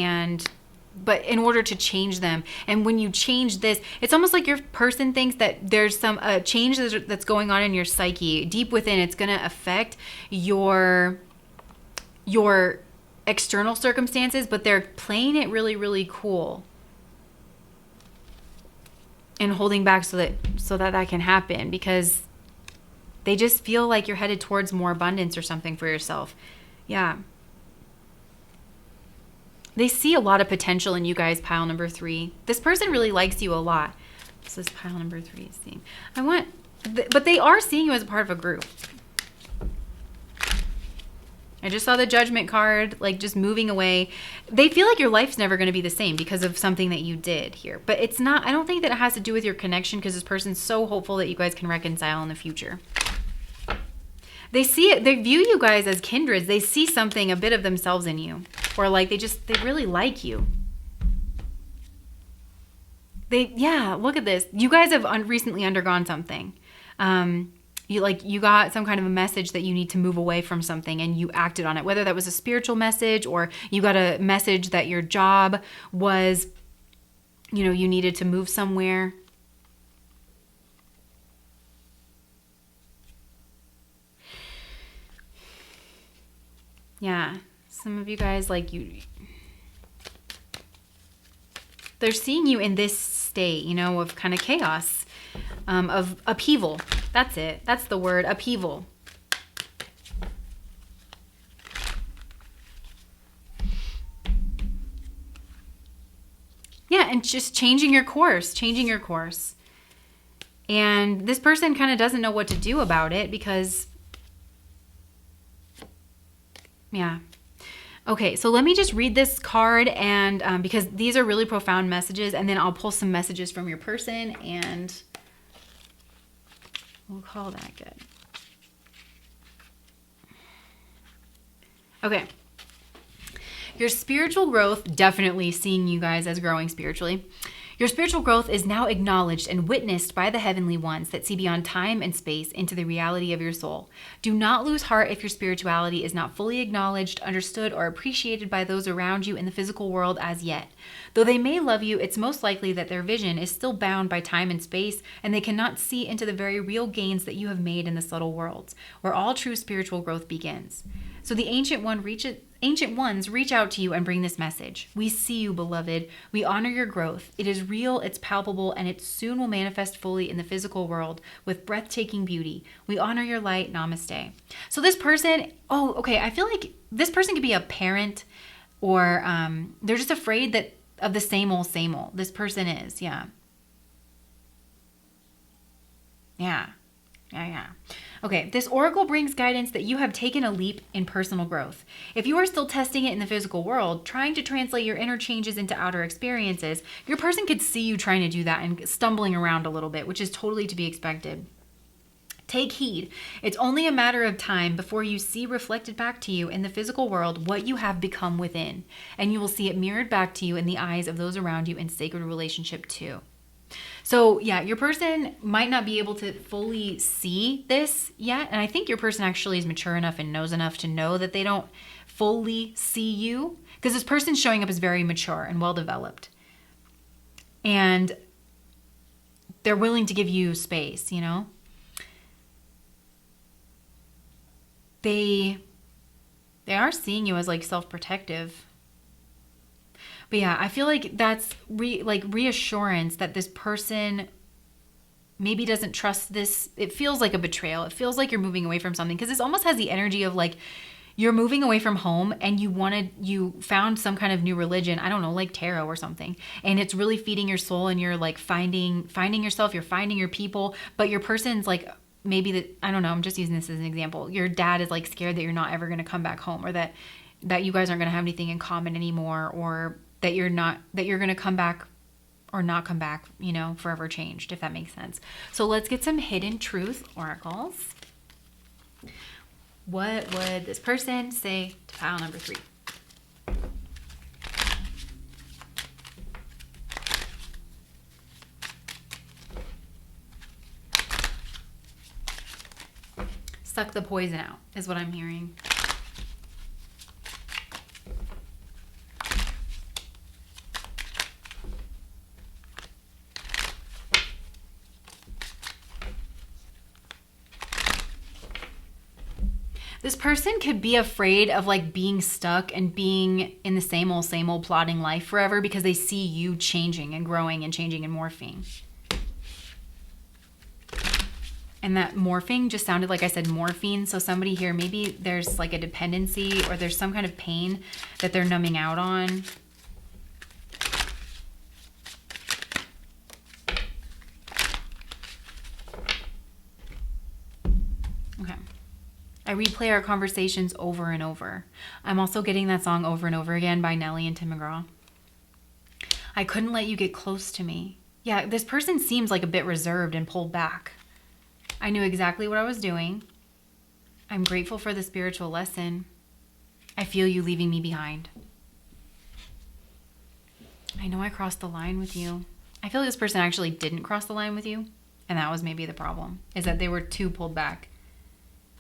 but in order to change them, and when you change this, it's almost like your person thinks that there's some change that's going on in your psyche deep within. It's going to affect your external circumstances, but they're playing it really, really cool and holding back so that can happen, because they just feel like you're headed towards more abundance or something for yourself. Yeah. They see a lot of potential in you guys, pile number 3. This person really likes you a lot. This is pile number 3 is seeing. But they are seeing you as a part of a group. I just saw the Judgment card, like just moving away. They feel like your life's never going to be the same because of something that you did here. But it's not, I don't think that it has to do with your connection, because this person's so hopeful that you guys can reconcile in the future. They see it, they view you guys as kindreds. They see something, a bit of themselves in you. Or like they really like you. Look at this. You guys have recently undergone something. You got some kind of a message that you need to move away from something, and you acted on it. Whether that was a spiritual message, or you got a message that your job was, you needed to move somewhere. Yeah, some of you guys, they're seeing you in this state, of kind of chaos. of upheaval. That's it. That's the word, upheaval. Yeah, and just changing your course, And this person kind of doesn't know what to do about it because, yeah. Okay, so let me just read this card, and because these are really profound messages, and then I'll pull some messages from your person, and we'll call that good. Okay. Your spiritual growth, definitely seeing you guys as growing spiritually. Your spiritual growth is now acknowledged and witnessed by the heavenly ones that see beyond time and space into the reality of your soul. Do not lose heart if your spirituality is not fully acknowledged, understood, or appreciated by those around you in the physical world as yet. Though they may love you, it's most likely that their vision is still bound by time and space, and they cannot see into the very real gains that you have made in the subtle worlds, where all true spiritual growth begins. So the Ancient Ones reach out to you and bring this message. We see you, beloved. We honor your growth. It is real, it's palpable, and it soon will manifest fully in the physical world with breathtaking beauty. We honor your light. Namaste. So this person, I feel like this person could be a parent, or they're just afraid of the same old. This person is, yeah. Okay, this oracle brings guidance that you have taken a leap in personal growth. If you are still testing it in the physical world, trying to translate your inner changes into outer experiences, your person could see you trying to do that and stumbling around a little bit, which is totally to be expected. Take heed. It's only a matter of time before you see reflected back to you in the physical world what you have become within, and you will see it mirrored back to you in the eyes of those around you in sacred relationship too. So yeah, your person might not be able to fully see this yet. And I think your person actually is mature enough and knows enough to know that they don't fully see you, because this person showing up is very mature and well-developed. And they're willing to give you space, you know? They are seeing you as like self-protective. But yeah, I feel like that's reassurance that this person maybe doesn't trust this. It feels like a betrayal. It feels like you're moving away from something, because this almost has the energy of like you're moving away from home and you found some kind of new religion. I don't know, like tarot or something. And it's really feeding your soul, and you're like finding yourself, you're finding your people, but your person's like, I don't know, I'm just using this as an example. Your dad is like scared that you're not ever going to come back home, or that you guys aren't going to have anything in common anymore, or that you're going to come back or not come back, you know, forever changed, if that makes sense. So let's get some hidden truth oracles. What would this person say to pile number 3? Suck the poison out is what I'm hearing. This person could be afraid of like being stuck and being in the same old plodding life forever, because they see you changing and growing and changing and morphing. And that morphing just sounded like I said morphine. So somebody here, maybe there's like a dependency, or there's some kind of pain that they're numbing out on. Okay. I replay our conversations over and over. I'm also getting that song Over and Over Again by Nelly and Tim McGraw. I couldn't let you get close to me. Yeah, this person seems like a bit reserved and pulled back. I knew exactly what I was doing. I'm grateful for the spiritual lesson. I feel you leaving me behind. I know I crossed the line with you. I feel like this person actually didn't cross the line with you, and that was maybe the problem, is that they were too pulled back.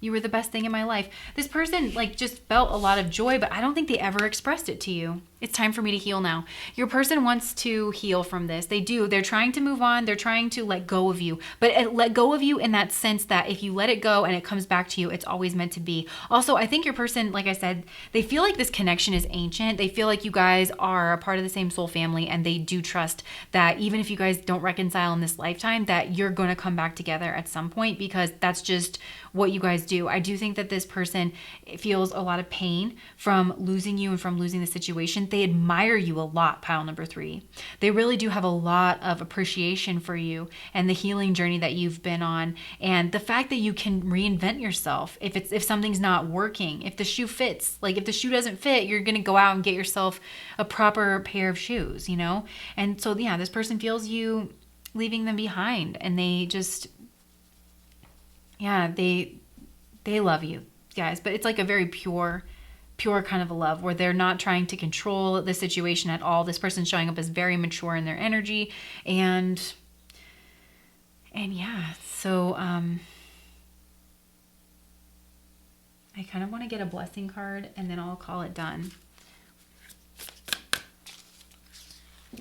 You were the best thing in my life. This person like just felt a lot of joy, but I don't think they ever expressed it to you. it's time for me to heal now. Your person wants to heal from this. They do. They're trying to move on. They're trying to let go of you. But let go of you in that sense that if you let it go and it comes back to you, it's always meant to be. Also, I think your person, like I said, they feel like this connection is ancient. They feel like you guys are a part of the same soul family, and they do trust that even if you guys don't reconcile in this lifetime, that you're going to come back together at some point, because that's just what you guys do. I do think that this person feels a lot of pain from losing you and from losing the situation. They admire you a lot, pile number 3. They really do have a lot of appreciation for you and the healing journey that you've been on, and the fact that you can reinvent yourself if something's not working. If the shoe fits, like if the shoe doesn't fit, you're going to go out and get yourself a proper pair of shoes, you know? And so yeah, this person feels you leaving them behind, and they just, yeah, they love you guys, but it's like a very pure kind of a love where they're not trying to control the situation at all. This person's showing up as very mature in their energy, and yeah, so I kind of want to get a blessing card, and then I'll call it done.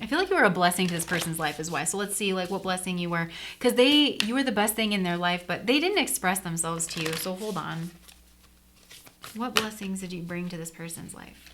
I feel like you were a blessing to this person's life as well. So let's see like what blessing you were, because you were the best thing in their life, but they didn't express themselves to you. So hold on. What blessings did you bring to this person's life?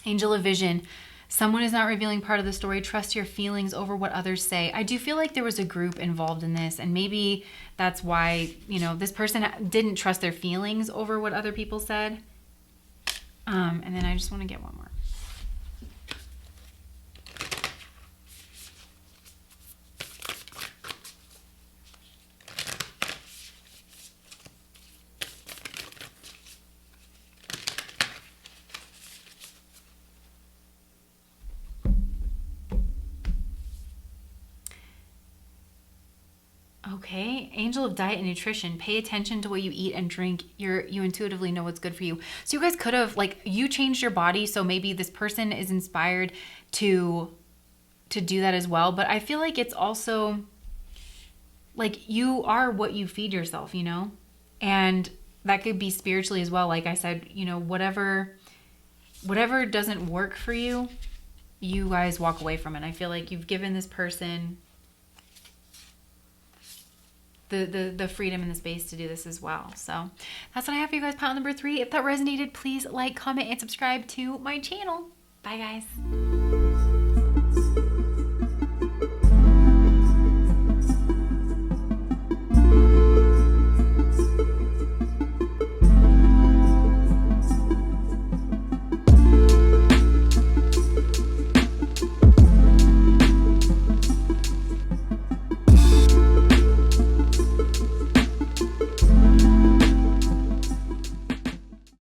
Angel of Vision. Someone is not revealing part of the story. Trust your feelings over what others say. I do feel like there was a group involved in this, and maybe that's why, you know, this person didn't trust their feelings over what other people said. And then I just want to get one more. Okay, Angel of Diet and Nutrition. Pay attention to what you eat and drink. You intuitively know what's good for you. So you guys could have, like, you changed your body, so maybe this person is inspired to do that as well. But I feel like it's also like you are what you feed yourself, you know? And that could be spiritually as well. Like I said, you know, whatever doesn't work for you, you guys walk away from it. I feel like you've given this person the freedom and the space to do this as well. So that's what I have for you guys, pile number 3. If that resonated, please like, comment, and subscribe to my channel. Bye, guys.